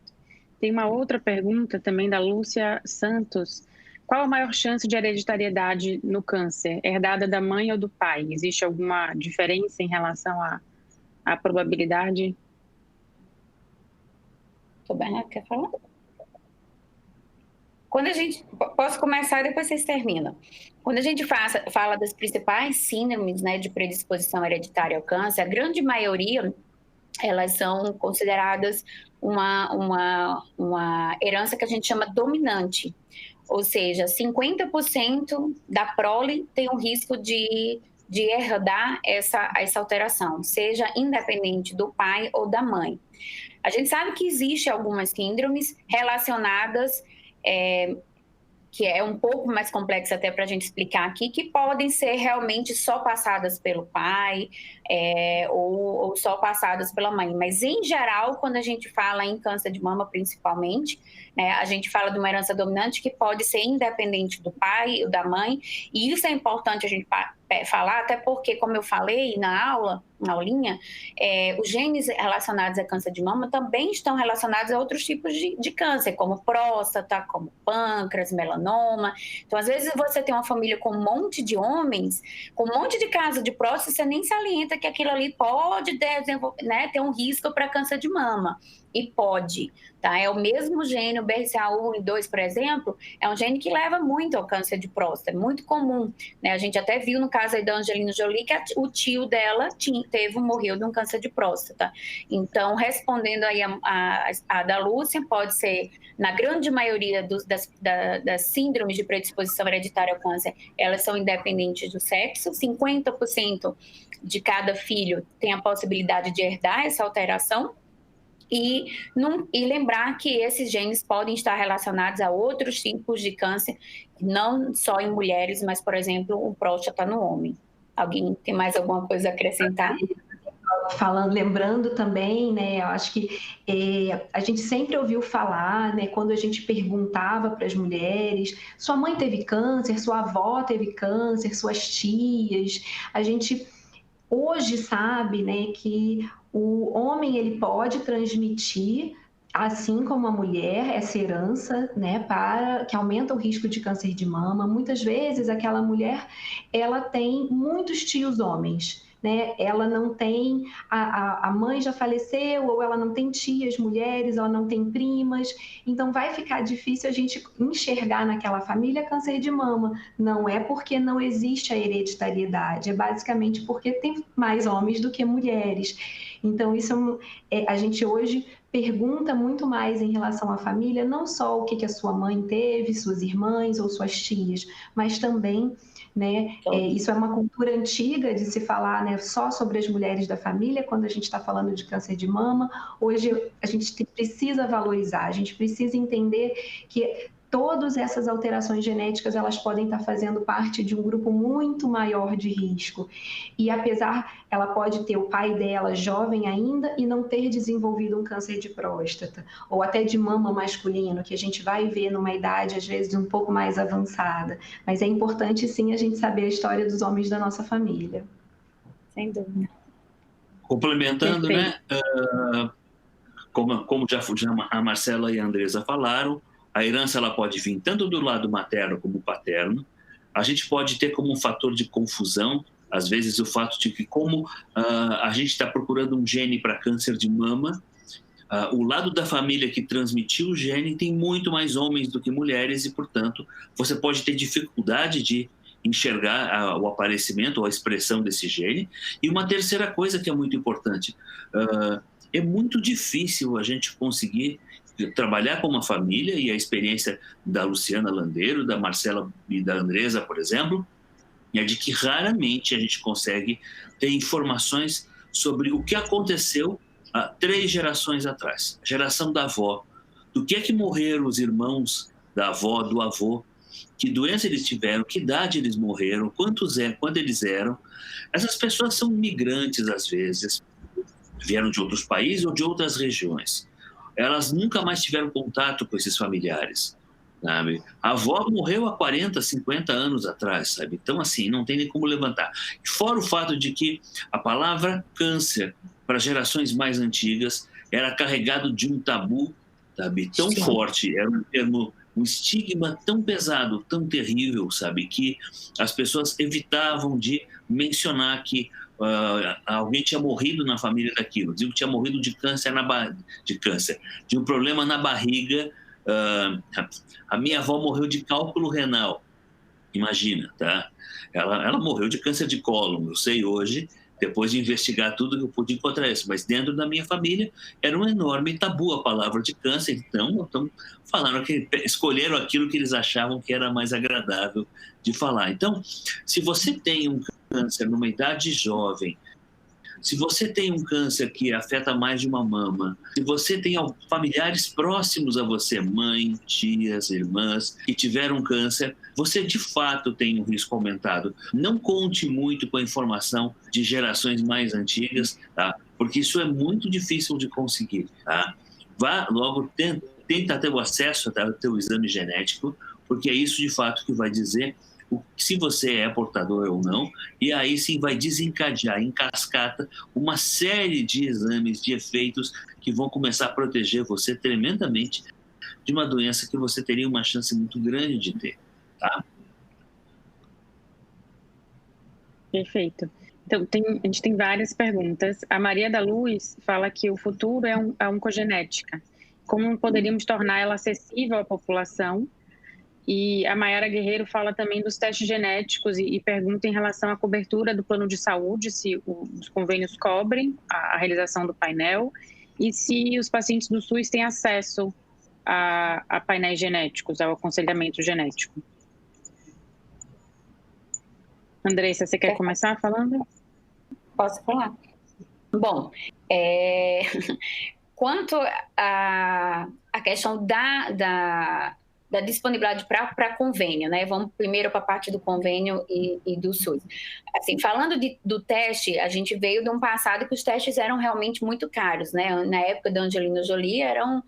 Tem uma outra pergunta também da Lúcia Santos. Qual a maior chance de hereditariedade no câncer? Herdada da mãe ou do pai? Existe alguma diferença em relação à probabilidade? Tô bem, quer falar? Posso começar e depois vocês terminam. Quando a gente fala das principais síndromes, né, de predisposição hereditária ao câncer, a grande maioria, elas são consideradas uma herança que a gente chama dominante. Ou seja, 50% da prole tem um risco de herdar essa alteração, seja independente do pai ou da mãe. A gente sabe que existe algumas síndromes relacionadas, que é um pouco mais complexa até para a gente explicar aqui, que podem ser realmente só passadas pelo pai ou só passadas pela mãe. Mas, em geral, quando a gente fala em câncer de mama, principalmente, né, a gente fala de uma herança dominante que pode ser independente do pai ou da mãe. E isso é importante a gente falar, até porque, como eu falei na aulinha, os genes relacionados a câncer de mama também estão relacionados a outros tipos de câncer, como próstata, como pâncreas, melanoma. Então, às vezes, você tem uma família com um monte de homens, com um monte de casos de próstata, você nem salienta que aquilo ali pode desenvolver, né, ter um risco para câncer de mama. E pode, tá? É o mesmo gene, o BRCA1 e 2, por exemplo, é um gene que leva muito ao câncer de próstata, é muito comum, né? A gente até viu no caso aí da Angelina Jolie que o tio dela morreu de um câncer de próstata. Então, respondendo aí a da Lúcia, pode ser, na grande maioria das síndromes de predisposição hereditária ao câncer, elas são independentes do sexo, 50% de cada filho tem a possibilidade de herdar essa alteração. E lembrar que esses genes podem estar relacionados a outros tipos de câncer, não só em mulheres, mas, por exemplo, o próstata no homem. Alguém tem mais alguma coisa a acrescentar? Lembrando também, né, eu acho que a gente sempre ouviu falar, né, quando a gente perguntava para as mulheres, sua mãe teve câncer, sua avó teve câncer, suas tias, a gente hoje sabe, né, que o homem ele pode transmitir Assim como a mulher, essa herança, né, que aumenta o risco de câncer de mama. Muitas vezes aquela mulher, ela tem muitos tios homens, né? Ela não tem, a mãe já faleceu, ou ela não tem tias mulheres, ela não tem primas, então vai ficar difícil a gente enxergar naquela família câncer de mama. Não é porque não existe a hereditariedade, é basicamente porque tem mais homens do que mulheres. Então isso a gente hoje pergunta muito mais em relação à família, não só o que a sua mãe teve, suas irmãs ou suas tias, mas também, né, isso é uma cultura antiga de se falar, né, só sobre as mulheres da família, quando a gente está falando de câncer de mama. Hoje a gente precisa valorizar, a gente precisa entender que todas essas alterações genéticas, elas podem estar fazendo parte de um grupo muito maior de risco. E apesar, ela pode ter o pai dela jovem ainda e não ter desenvolvido um câncer de próstata, ou até de mama masculino, que a gente vai ver numa idade, às vezes, um pouco mais avançada. Mas é importante, sim, a gente saber a história dos homens da nossa família. Sem dúvida. Complementando, perfeito, né? Como já a Marcela e a Andresa falaram, a herança ela pode vir tanto do lado materno como paterno. A gente pode ter como um fator de confusão, às vezes, o fato de que, como a gente está procurando um gene para câncer de mama, o lado da família que transmitiu o gene tem muito mais homens do que mulheres e, portanto, você pode ter dificuldade de enxergar o aparecimento ou a expressão desse gene. E uma terceira coisa que é muito importante, é muito difícil a gente conseguir trabalhar com uma família, e a experiência da Luciana Landeiro, da Marcela e da Andresa, por exemplo, é de que raramente a gente consegue ter informações sobre o que aconteceu há 3 gerações atrás. A geração da avó, do que é que morreram os irmãos da avó, do avô, que doença eles tiveram, que idade eles morreram, quando eles eram. Essas pessoas são migrantes, às vezes, vieram de outros países ou de outras regiões. Elas nunca mais tiveram contato com esses familiares, sabe? A avó morreu há 40, 50 anos atrás, sabe? Então, assim, não tem nem como levantar. Fora o fato de que a palavra câncer, para gerações mais antigas, era carregado de um tabu, sabe? Tão forte, era um termo, um estigma tão pesado, tão terrível, sabe? Que as pessoas evitavam de mencionar que alguém tinha morrido na família daquilo, diziam que tinha morrido de câncer de um problema na barriga. A minha avó morreu de cálculo renal, imagina, tá? Ela morreu de câncer de cólon, eu sei hoje, depois de investigar tudo que eu pude encontrar isso, mas dentro da minha família era um enorme tabu a palavra de câncer, então falaram que escolheram aquilo que eles achavam que era mais agradável de falar. Então, se você tem um câncer numa idade jovem, se você tem um câncer que afeta mais de uma mama, se você tem familiares próximos a você, mãe, tias, irmãs, que tiveram câncer, você de fato tem um risco aumentado. Não conte muito com a informação de gerações mais antigas, tá? Porque isso é muito difícil de conseguir, tá? Vá logo, tenta ter o acesso ao teu exame genético, porque é isso de fato que vai dizer se você é portador ou não, e aí sim vai desencadear em cascata uma série de exames, de efeitos que vão começar a proteger você tremendamente de uma doença que você teria uma chance muito grande de ter, tá? Perfeito. Então, a gente tem várias perguntas. A Maria da Luz fala que o futuro é a oncogenética. Como poderíamos tornar ela acessível à população? E a Mayara Guerreiro fala também dos testes genéticos e pergunta em relação à cobertura do plano de saúde, se os convênios cobrem a realização do painel e se os pacientes do SUS têm acesso a painéis genéticos, ao aconselhamento genético. Andressa, você quer começar falando? Posso falar. Bom, quanto à questão da disponibilidade para convênio, né? Vamos primeiro para a parte do convênio e do SUS. Assim, falando do teste, a gente veio de um passado que os testes eram realmente muito caros, né? Na época da Angelina Jolie, eram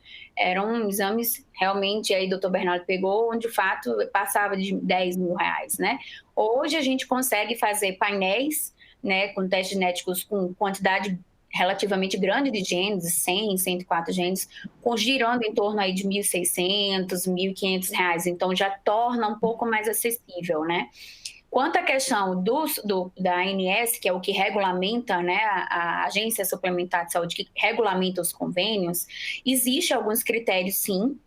exames realmente, aí o Dr. Bernardo pegou, onde de fato passava de R$10 mil, né? Hoje a gente consegue fazer painéis, né, com testes genéticos com quantidade relativamente grande de genes, 100, 104 genes, girando em torno aí de R$ 1.600, R$ 1.500, então já torna um pouco mais acessível, né? Quanto à questão da ANS, que é o que regulamenta, né, a Agência Suplementar de Saúde, que regulamenta os convênios, existem alguns critérios, sim,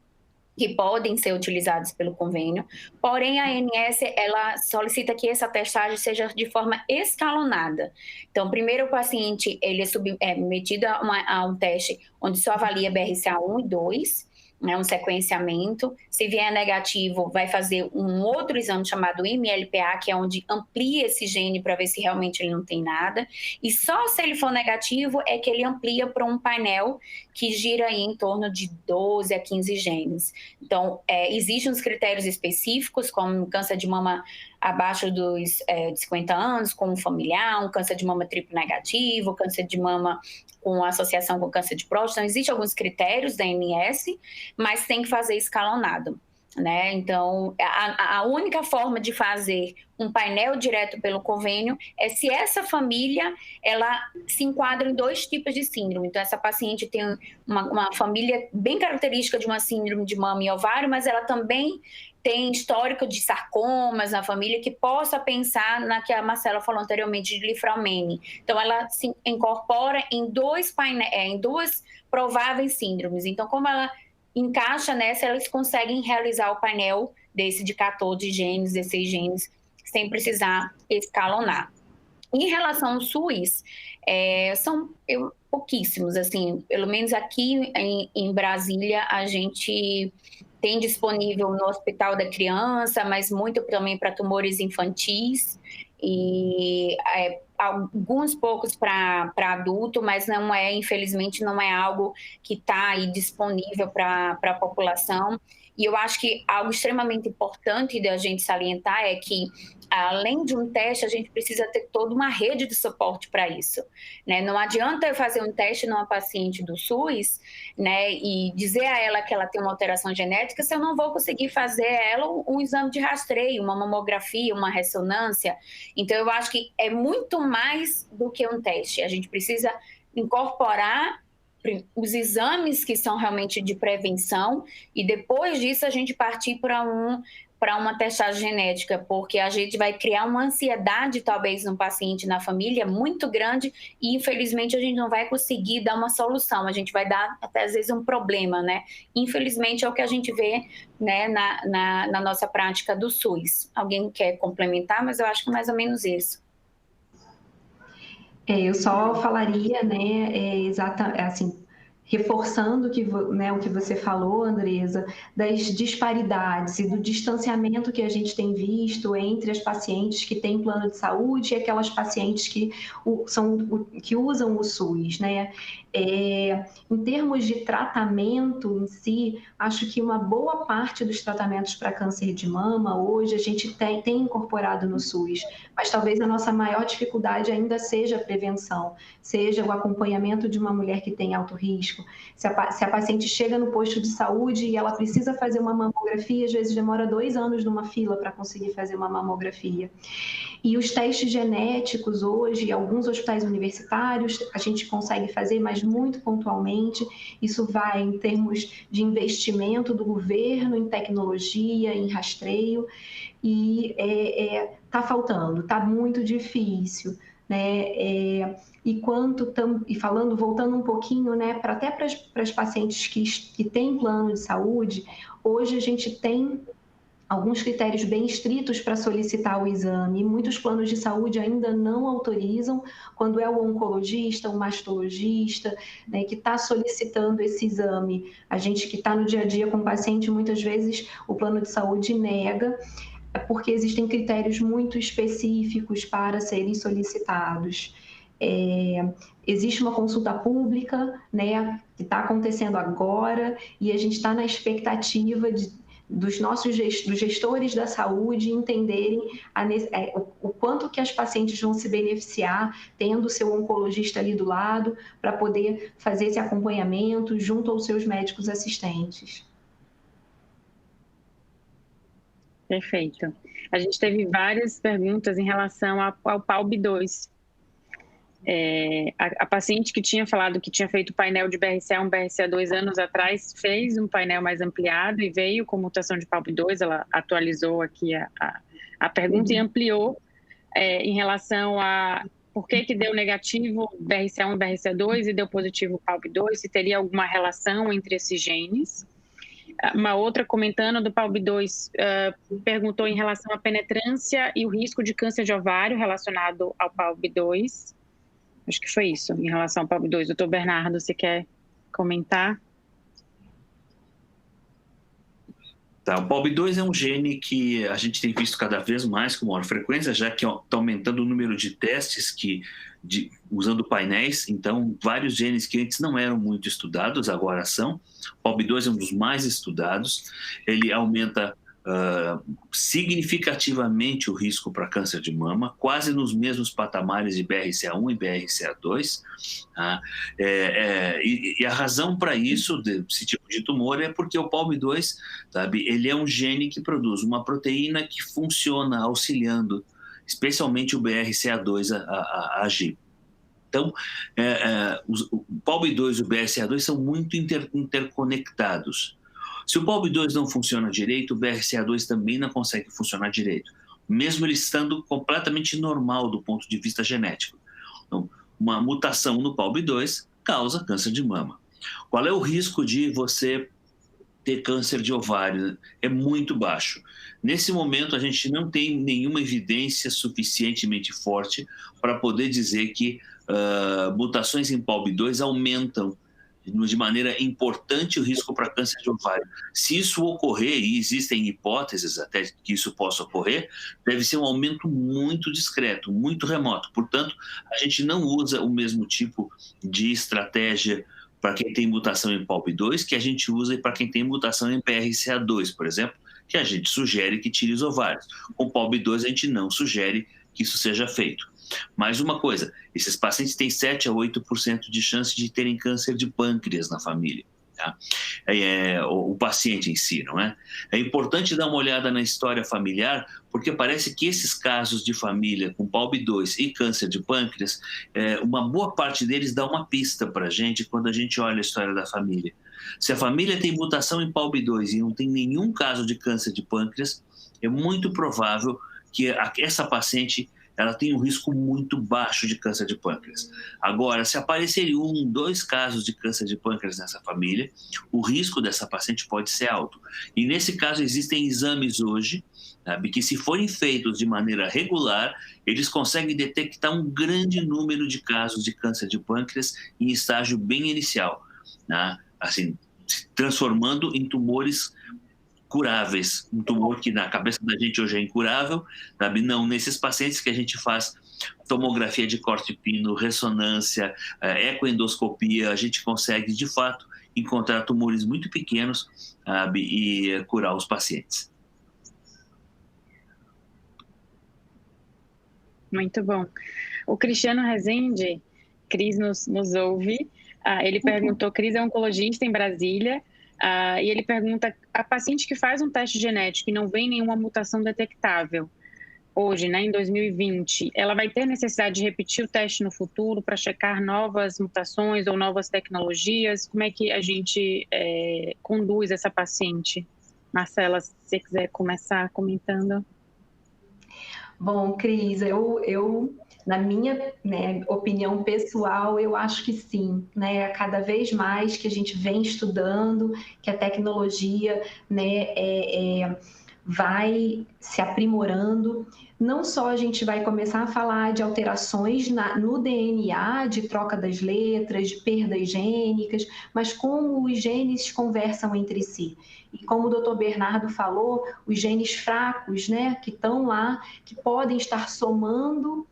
que podem ser utilizados pelo convênio, porém a ANS, ela solicita que essa testagem seja de forma escalonada. Então, primeiro o paciente ele é submetido a um teste onde só avalia BRCA1 e 2, né, um sequenciamento. Se vier negativo, vai fazer um outro exame chamado MLPA, que é onde amplia esse gene para ver se realmente ele não tem nada. E só se ele for negativo é que ele amplia para um painel que gira aí em torno de 12 a 15 genes. Então, existem uns critérios específicos, como câncer de mama abaixo de 50 anos, como familiar, um câncer de mama triplo negativo, câncer de mama com associação com câncer de próstata. Então, existem alguns critérios da ANS, mas tem que fazer escalonado, né? Então, a única forma de fazer um painel direto pelo convênio é se essa família, ela se enquadra em 2 tipos de síndrome. Então, essa paciente tem uma família bem característica de uma síndrome de mama e ovário, mas ela também tem histórico de sarcomas na família, que possa pensar na que a Marcela falou anteriormente, de Li-Fraumeni. Então, ela se incorpora em 2 prováveis síndromes. Então, como ela encaixa nessa, elas conseguem realizar o painel desse de 14 genes, 16 genes, sem precisar escalonar. Em relação ao SUS, são pouquíssimos, assim, pelo menos aqui em Brasília, a gente tem disponível no Hospital da Criança, mas muito também para tumores infantis, e alguns poucos para adulto, mas não infelizmente, não é algo que está aí disponível para a população. E eu acho que algo extremamente importante da gente salientar é que, além de um teste, a gente precisa ter toda uma rede de suporte para isso, né? Não adianta eu fazer um teste numa paciente do SUS, né, e dizer a ela que ela tem uma alteração genética, se eu não vou conseguir fazer a ela um exame de rastreio, uma mamografia, uma ressonância. Então, eu acho que é muito mais do que um teste. A gente precisa incorporar os exames que são realmente de prevenção e depois disso a gente partir para uma testagem genética, porque a gente vai criar uma ansiedade talvez no paciente, na família, muito grande, e infelizmente a gente não vai conseguir dar uma solução, a gente vai dar até às vezes um problema, né? Infelizmente é o que a gente vê, né, na nossa prática do SUS. Alguém quer complementar? Mas eu acho que é mais ou menos isso. Eu só falaria, né, assim, reforçando né, o que você falou, Andresa, das disparidades e do distanciamento que a gente tem visto entre as pacientes que têm plano de saúde e aquelas pacientes que usam o SUS, né? Em termos de tratamento em si, acho que uma boa parte dos tratamentos para câncer de mama hoje a gente tem incorporado no SUS, mas talvez a nossa maior dificuldade ainda seja a prevenção, seja o acompanhamento de uma mulher que tem alto risco. Se a paciente chega no posto de saúde e ela precisa fazer uma mamografia, às vezes demora 2 anos numa fila para conseguir fazer uma mamografia. E os testes genéticos hoje, em alguns hospitais universitários, a gente consegue fazer, mas muito pontualmente. Isso vai em termos de investimento do governo em tecnologia, em rastreio, e está faltando, está muito difícil, né? Voltando um pouquinho, né, até para as pacientes que têm plano de saúde, hoje a gente tem alguns critérios bem estritos para solicitar o exame. Muitos planos de saúde ainda não autorizam, quando é o oncologista, o mastologista, né, que está solicitando esse exame. A gente que está no dia a dia com o paciente, muitas vezes o plano de saúde nega, porque existem critérios muito específicos para serem solicitados. Existe uma consulta pública, né, que está acontecendo agora, e a gente está na expectativa dos gestores da saúde entenderem o quanto que as pacientes vão se beneficiar tendo o seu oncologista ali do lado para poder fazer esse acompanhamento junto aos seus médicos assistentes. Perfeito. A gente teve várias perguntas em relação ao PALB2. A paciente que tinha falado que tinha feito painel de BRCA1, BRCA2 anos atrás, fez um painel mais ampliado e veio com mutação de PALB2, ela atualizou aqui a pergunta e ampliou em relação a por que deu negativo BRCA1 e BRCA2 e deu positivo PALB2, se teria alguma relação entre esses genes. Uma outra comentando do PALB2 perguntou em relação à penetrância e o risco de câncer de ovário relacionado ao PALB2. Acho que foi isso, em relação ao PALB2. Doutor Bernardo, você quer comentar? Tá, o PALB2 é um gene que a gente tem visto cada vez mais com maior frequência, já que está aumentando o número de testes usando painéis. Então, vários genes que antes não eram muito estudados, agora são. O PALB2 é um dos mais estudados. Ele aumenta significativamente o risco para câncer de mama, quase nos mesmos patamares de BRCA1 e BRCA2. E a razão para isso, desse tipo de tumor, é porque o PALB2, sabe, ele é um gene que produz uma proteína que funciona auxiliando, especialmente o BRCA2 a agir. Então, o PALB2 e o BRCA2 são muito interconectados. Se o PALB2 não funciona direito, o BRCA2 também não consegue funcionar direito, mesmo ele estando completamente normal do ponto de vista genético. Então, uma mutação no PALB2 causa câncer de mama. Qual é o risco de você ter câncer de ovário? É muito baixo. Nesse momento, a gente não tem nenhuma evidência suficientemente forte para poder dizer que mutações em PALB2 aumentam de maneira importante o risco para câncer de ovário. Se isso ocorrer, e existem hipóteses até que isso possa ocorrer, deve ser um aumento muito discreto, muito remoto. Portanto, a gente não usa o mesmo tipo de estratégia para quem tem mutação em PALB2 que a gente usa para quem tem mutação em BRCA2, por exemplo, que a gente sugere que tire os ovários. Com PALB2 a gente não sugere que isso seja feito. Mais uma coisa, esses pacientes têm 7 a 8% de chance de terem câncer de pâncreas na família. Tá? O paciente em si, não é? É importante dar uma olhada na história familiar, porque parece que esses casos de família com PALB2 e câncer de pâncreas, uma boa parte deles dá uma pista para a gente quando a gente olha a história da família. Se a família tem mutação em PALB2 e não tem nenhum caso de câncer de pâncreas, é muito provável que essa paciente ela tem um risco muito baixo de câncer de pâncreas. Agora, se aparecerem 1, 2 casos de câncer de pâncreas nessa família, o risco dessa paciente pode ser alto. E nesse caso existem exames hoje, sabe, que se forem feitos de maneira regular, eles conseguem detectar um grande número de casos de câncer de pâncreas em estágio bem inicial, né? Assim, transformando em tumores curáveis, um tumor que na cabeça da gente hoje é incurável, sabe? Não, nesses pacientes que a gente faz tomografia de corte fino, ressonância, ecoendoscopia, a gente consegue, de fato, encontrar tumores muito pequenos, sabe? E curar os pacientes. Muito bom. O Cristiano Rezende, Cris nos ouve, ele perguntou, Cris é oncologista em Brasília, e ele pergunta, a paciente que faz um teste genético e não vem nenhuma mutação detectável, hoje, né, em 2020, ela vai ter necessidade de repetir o teste no futuro para checar novas mutações ou novas tecnologias? Como é que a gente conduz essa paciente? Marcela, se você quiser começar comentando. Bom, Cris, eu na minha, né, opinião pessoal, eu acho que sim, né? Cada vez mais que a gente vem estudando, que a tecnologia, né, vai se aprimorando, não só a gente vai começar a falar de alterações no DNA, de troca das letras, de perdas gênicas, mas como os genes conversam entre si. E como o doutor Bernardo falou, os genes fracos, né, que estão lá, que podem estar somando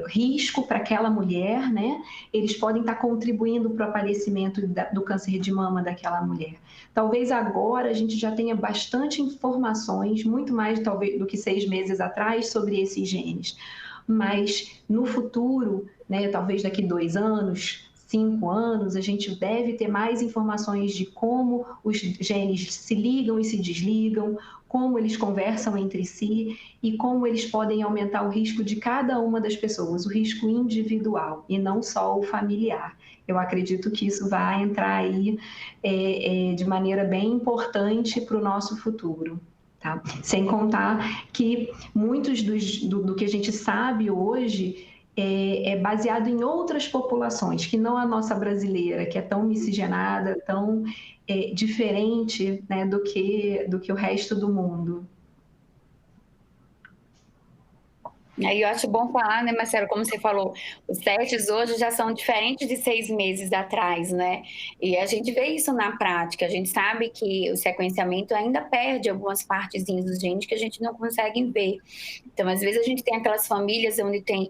risco para aquela mulher, né? Eles podem estar contribuindo para o aparecimento do câncer de mama daquela mulher. Talvez agora a gente já tenha bastante informações, muito mais talvez do que 6 meses atrás, sobre esses genes. Mas no futuro, né, talvez daqui 2 anos, 5 anos, a gente deve ter mais informações de como os genes se ligam e se desligam, como eles conversam entre si e como eles podem aumentar o risco de cada uma das pessoas, o risco individual e não só o familiar. Eu acredito que isso vai entrar aí de maneira bem importante para o nosso futuro. Tá? Sem contar que muitos do que a gente sabe hoje é baseado em outras populações, que não a nossa brasileira, que é tão miscigenada, tão diferente, né, do que o resto do mundo. Aí eu acho bom falar, né, Marcelo, como você falou, os testes hoje já são diferentes de 6 meses atrás, né? E a gente vê isso na prática, a gente sabe que o sequenciamento ainda perde algumas partezinhas dos genes que a gente não consegue ver. Então, às vezes a gente tem aquelas famílias onde tem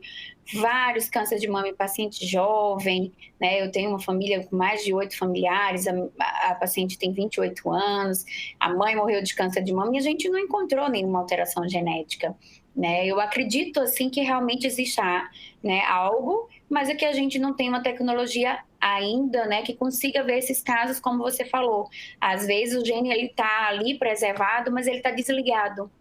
vários cânceres de mama em paciente jovem, né? Eu tenho uma família com mais de 8 familiares, a paciente tem 28 anos, a mãe morreu de câncer de mama e a gente não encontrou nenhuma alteração genética. Né? Eu acredito assim que realmente exista, né, algo, mas é que a gente não tem uma tecnologia ainda, né, que consiga ver esses casos, como você falou. Às vezes o gene está ali preservado, mas ele está desligado.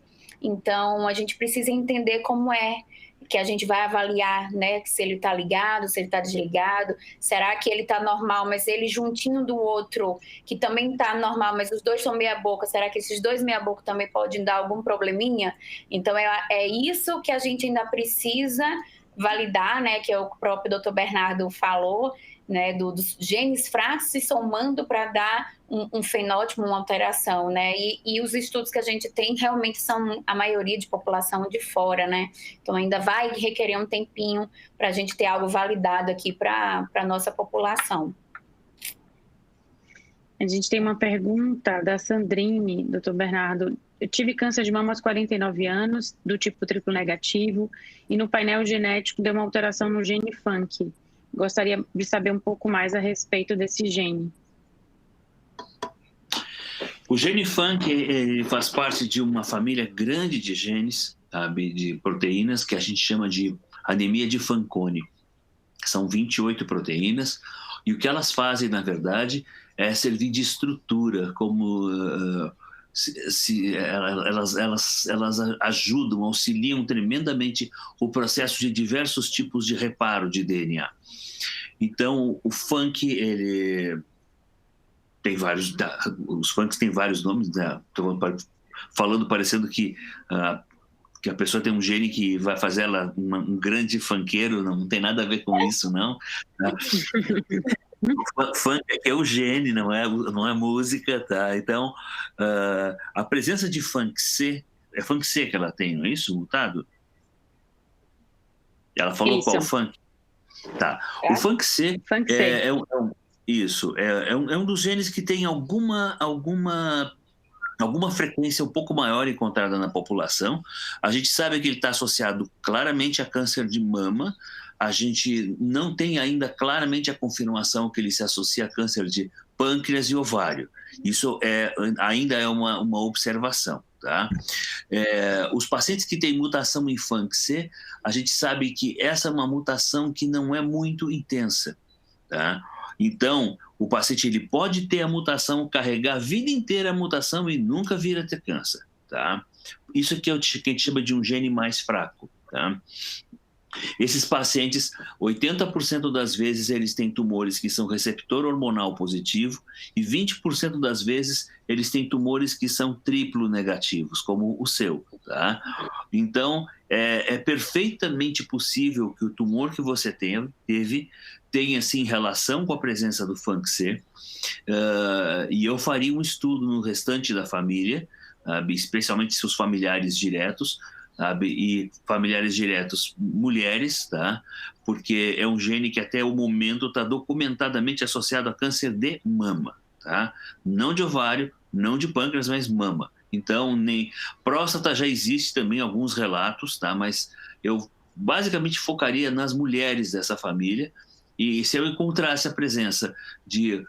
Então a gente precisa entender como é que a gente vai avaliar, né, se ele está ligado, se ele está desligado, será que ele está normal, mas ele juntinho do outro, que também está normal, mas os dois são meia boca, será que esses dois meia boca também podem dar algum probleminha? Então é isso que a gente ainda precisa validar, né, que é o próprio Dr. Bernardo falou, né, dos genes fracos se somando para dar um fenótipo, uma alteração, né, e os estudos que a gente tem realmente são a maioria de população de fora, né, então ainda vai requerer um tempinho para a gente ter algo validado aqui para a nossa população. A gente tem uma pergunta da Sandrine, doutor Bernardo. Eu tive câncer de mama aos 49 anos, do tipo triplo negativo, e no painel genético deu uma alteração no gene FUNC. Gostaria de saber um pouco mais a respeito desse gene. O gene FUNC ele faz parte de uma família grande de genes, sabe, de proteínas, que a gente chama de anemia de Fanconi. São 28 proteínas, e o que elas fazem, na verdade, é servir de estrutura, como elas ajudam, auxiliam tremendamente o processo de diversos tipos de reparo de DNA. Então, o FUNC, ele tem vários, os FUNCs têm vários nomes, né? Estou falando parecendo que a pessoa tem um gene que vai fazer ela um grande funkeiro, não tem nada a ver com isso, não. Funk é o gene, não é música, tá? Então, a presença de funk C, é funk C que ela tem, não é isso, mutado? Ela falou isso. Qual funk? Tá. O funk C é um dos genes que tem alguma frequência um pouco maior encontrada na população. A gente sabe que ele está associado claramente a câncer de mama. A gente não tem ainda claramente a confirmação que ele se associa a câncer de pâncreas e ovário. Isso ainda é uma observação. Tá? Os pacientes que têm mutação em FUNC-C, a gente sabe que essa é uma mutação que não é muito intensa. Tá? Então, o paciente ele pode ter a mutação, carregar a vida inteira a mutação e nunca vir a ter câncer. Tá? Isso aqui é o que a gente chama de um gene mais fraco. Tá? Esses pacientes, 80% das vezes eles têm tumores que são receptor hormonal positivo e 20% das vezes eles têm tumores que são triplo negativos, como o seu. Tá? Então, é perfeitamente possível que o tumor que você teve tenha, sim, relação com a presença do FUNC-C, e eu faria um estudo no restante da família, especialmente seus familiares diretos, sabe? E familiares diretos mulheres, tá? Porque é um gene que até o momento está documentadamente associado a câncer de mama, tá? Não de ovário, não de pâncreas, mas mama. Então, nem próstata já existe também alguns relatos, tá? Mas eu basicamente focaria nas mulheres dessa família, e se eu encontrasse a presença de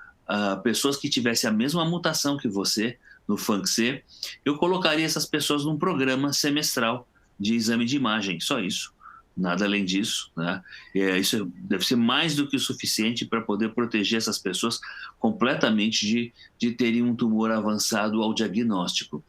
pessoas que tivessem a mesma mutação que você no FUNC-C, eu colocaria essas pessoas num programa semestral de exame de imagem, só isso. nada além disso, né? Isso deve ser mais do que o suficiente para poder proteger essas pessoas completamente de terem um tumor avançado ao diagnóstico.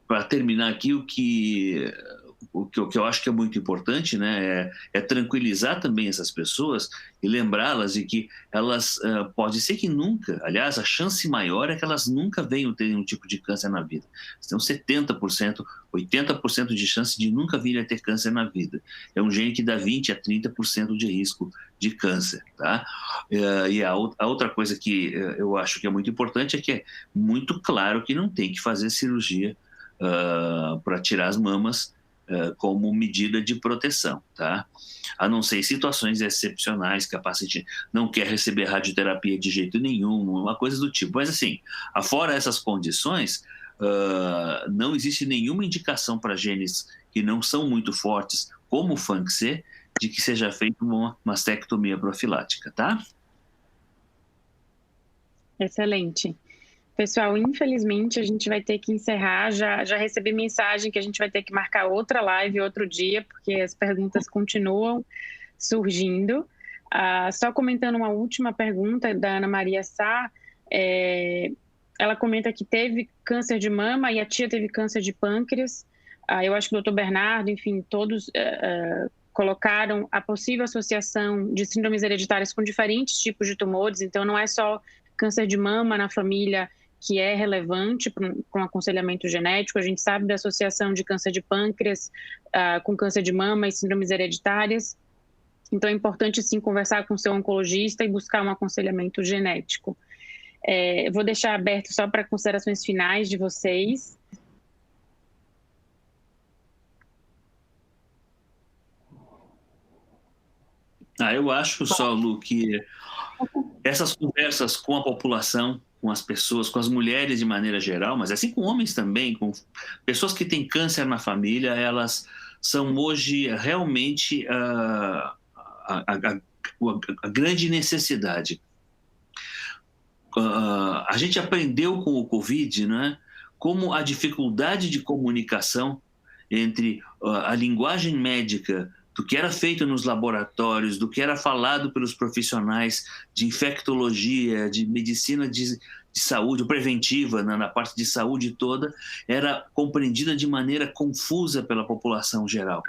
Para terminar aqui, o que eu acho que é muito importante, né, é tranquilizar também essas pessoas e lembrá-las de que elas, pode ser que nunca, aliás, a chance maior é que elas nunca venham ter um tipo de câncer na vida. Tem 70%, 80% de chance de nunca virem a ter câncer na vida. É um gene que dá 20% a 30% de risco de câncer, tá? E a outra coisa que eu acho que é muito importante é que é muito claro que não tem que fazer cirurgia para tirar as mamas como medida de proteção, tá? A não ser em situações excepcionais, que a paciente não quer receber radioterapia de jeito nenhum, uma coisa do tipo. Mas assim, afora essas condições, não existe nenhuma indicação para genes que não são muito fortes, como o FANC-C, de que seja feita uma mastectomia profilática, tá? Excelente. Pessoal, infelizmente a gente vai ter que encerrar. Já recebi mensagem que a gente vai ter que marcar outra live outro dia, porque as perguntas continuam surgindo. Só comentando uma última pergunta da Ana Maria Sá, ela comenta que teve câncer de mama e a tia teve câncer de pâncreas. Eu acho que o Dr. Bernardo, enfim, todos colocaram a possível associação de síndromes hereditárias com diferentes tipos de tumores, então não é só câncer de mama na família que é relevante para um aconselhamento genético. A gente sabe da associação de câncer de pâncreas com câncer de mama e síndromes hereditárias. Então, é importante, sim, conversar com o seu oncologista e buscar um aconselhamento genético. Vou deixar aberto só para considerações finais de vocês. Eu acho só, Lu, que essas conversas com a população, com as pessoas, com as mulheres de maneira geral, mas assim com homens também, com pessoas que têm câncer na família, elas são hoje realmente a grande necessidade. A gente aprendeu com o Covid, né, como a dificuldade de comunicação entre a linguagem médica do que era feito nos laboratórios, do que era falado pelos profissionais de infectologia, de medicina de saúde, preventiva, na parte de saúde toda, era compreendida de maneira confusa pela população geral.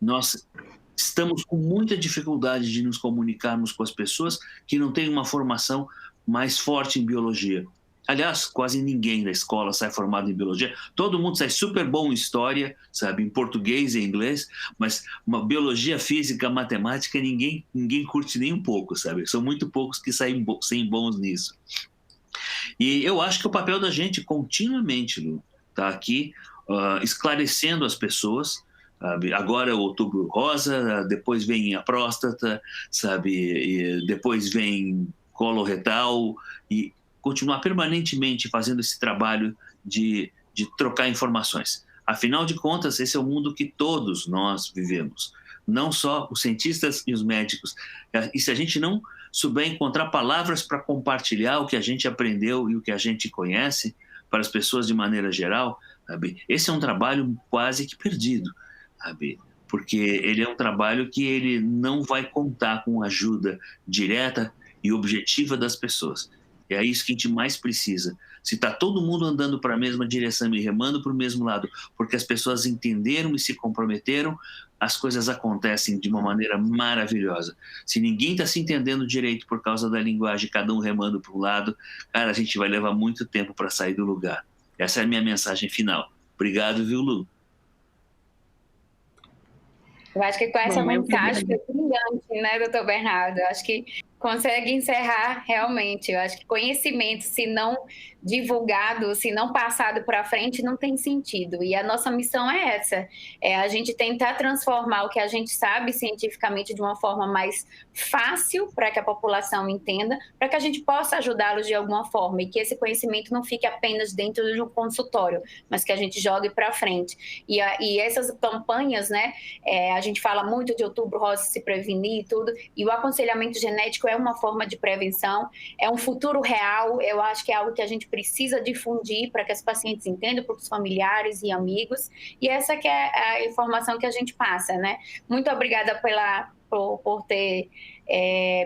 Nós estamos com muita dificuldade de nos comunicarmos com as pessoas que não têm uma formação mais forte em biologia. Aliás, quase ninguém da escola sai formado em biologia. Todo mundo sai super bom em história, sabe, em português e inglês, mas uma biologia, física, matemática, ninguém curte nem um pouco, sabe? São muito poucos que saem bons nisso. E eu acho que o papel da gente continuamente, Lu, tá aqui esclarecendo as pessoas. Sabe? Agora é o Outubro Rosa, depois vem a próstata, sabe? E depois vem colo retal e continuar permanentemente fazendo esse trabalho de trocar informações. Afinal de contas, esse é o mundo que todos nós vivemos, não só os cientistas e os médicos. E se a gente não souber encontrar palavras para compartilhar o que a gente aprendeu e o que a gente conhece para as pessoas de maneira geral, sabe? Esse é um trabalho quase que perdido, sabe? Porque ele é um trabalho que ele não vai contar com ajuda direta e objetiva das pessoas. É isso que a gente mais precisa. Se está todo mundo andando para a mesma direção e remando para o mesmo lado, porque as pessoas entenderam e se comprometeram, as coisas acontecem de uma maneira maravilhosa. Se ninguém está se entendendo direito por causa da linguagem, cada um remando para um lado, cara, a gente vai levar muito tempo para sair do lugar. Essa é a minha mensagem final. Obrigado, viu, Lu? Eu acho que com essa mensagem foi brilhante, né, doutor Bernardo? Eu acho que consegue encerrar realmente. Eu acho que conhecimento, se não divulgado, se não passado para frente, não tem sentido. E a nossa missão é essa, é a gente tentar transformar o que a gente sabe cientificamente de uma forma mais fácil para que a população entenda, para que a gente possa ajudá-los de alguma forma e que esse conhecimento não fique apenas dentro de um consultório, mas que a gente jogue para frente. E essas campanhas, né, a gente fala muito de Outubro Rosa, se prevenir e tudo, e o aconselhamento genético é uma forma de prevenção, é um futuro real. Eu acho que é algo que a gente precisa difundir para que as pacientes entendam, para os familiares e amigos, e essa que é a informação que a gente passa, né? Muito obrigada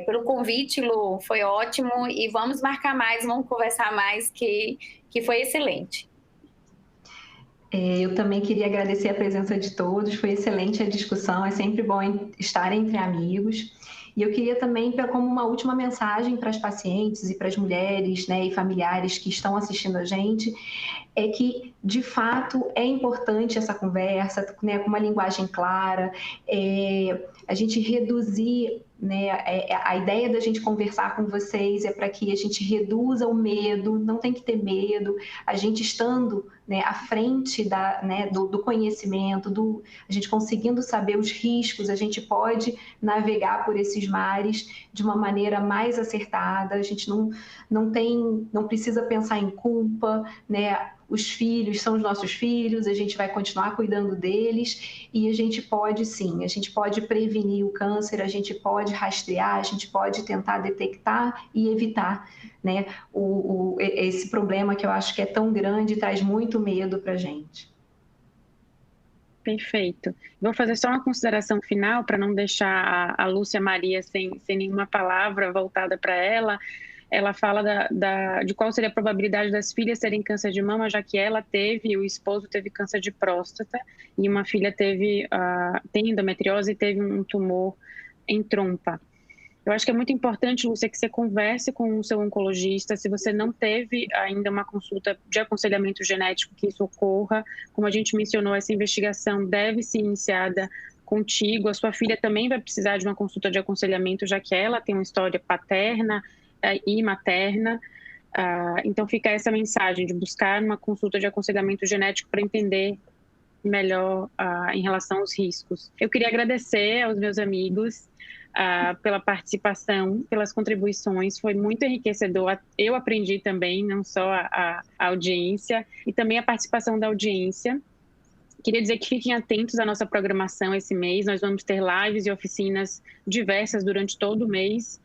pelo convite, Lu, foi ótimo, e vamos marcar mais, vamos conversar mais, que foi excelente. Eu também queria agradecer a presença de todos, foi excelente a discussão, é sempre bom estar entre amigos. E eu queria também, como uma última mensagem para as pacientes e para as mulheres, né, e familiares que estão assistindo a gente, é que, de fato, é importante essa conversa, né, com uma linguagem clara, a gente reduzir, né, a ideia da gente conversar com vocês é para que a gente reduza o medo, não tem que ter medo, a gente estando, né, à frente do conhecimento, a gente conseguindo saber os riscos, a gente pode navegar por esses mares de uma maneira mais acertada, a gente não precisa pensar em culpa, né? Os filhos são os nossos filhos, a gente vai continuar cuidando deles e a gente pode sim, a gente pode prevenir o câncer, a gente pode rastrear, a gente pode tentar detectar e evitar, né, esse problema que eu acho que é tão grande e traz muito medo para a gente. Perfeito. Vou fazer só uma consideração final para não deixar a Lúcia Maria sem nenhuma palavra voltada para ela. Ela fala de qual seria a probabilidade das filhas terem câncer de mama, já que ela teve, o esposo teve câncer de próstata e uma filha tem endometriose e teve um tumor em trompa. Eu acho que é muito importante, Lúcia, que você converse com o seu oncologista. Se você não teve ainda uma consulta de aconselhamento genético, que isso ocorra. Como a gente mencionou, essa investigação deve ser iniciada contigo. A sua filha também vai precisar de uma consulta de aconselhamento, já que ela tem uma história paterna e materna. Então fica essa mensagem de buscar uma consulta de aconselhamento genético para entender melhor em relação aos riscos. Eu queria agradecer aos meus amigos pela participação, pelas contribuições, foi muito enriquecedor. Eu aprendi também, não só a audiência, e também a participação da audiência. Queria dizer que fiquem atentos à nossa programação esse mês, nós vamos ter lives e oficinas diversas durante todo o mês,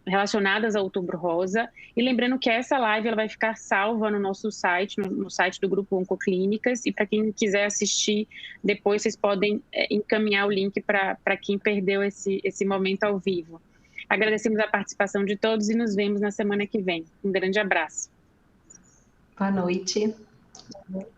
relacionadas ao Outubro Rosa. E lembrando que essa live ela vai ficar salva no nosso site, no site do Grupo Oncoclínicas, e para quem quiser assistir depois, vocês podem encaminhar o link para quem perdeu esse momento ao vivo. Agradecemos a participação de todos e nos vemos na semana que vem. Um grande abraço. Boa noite. Boa noite.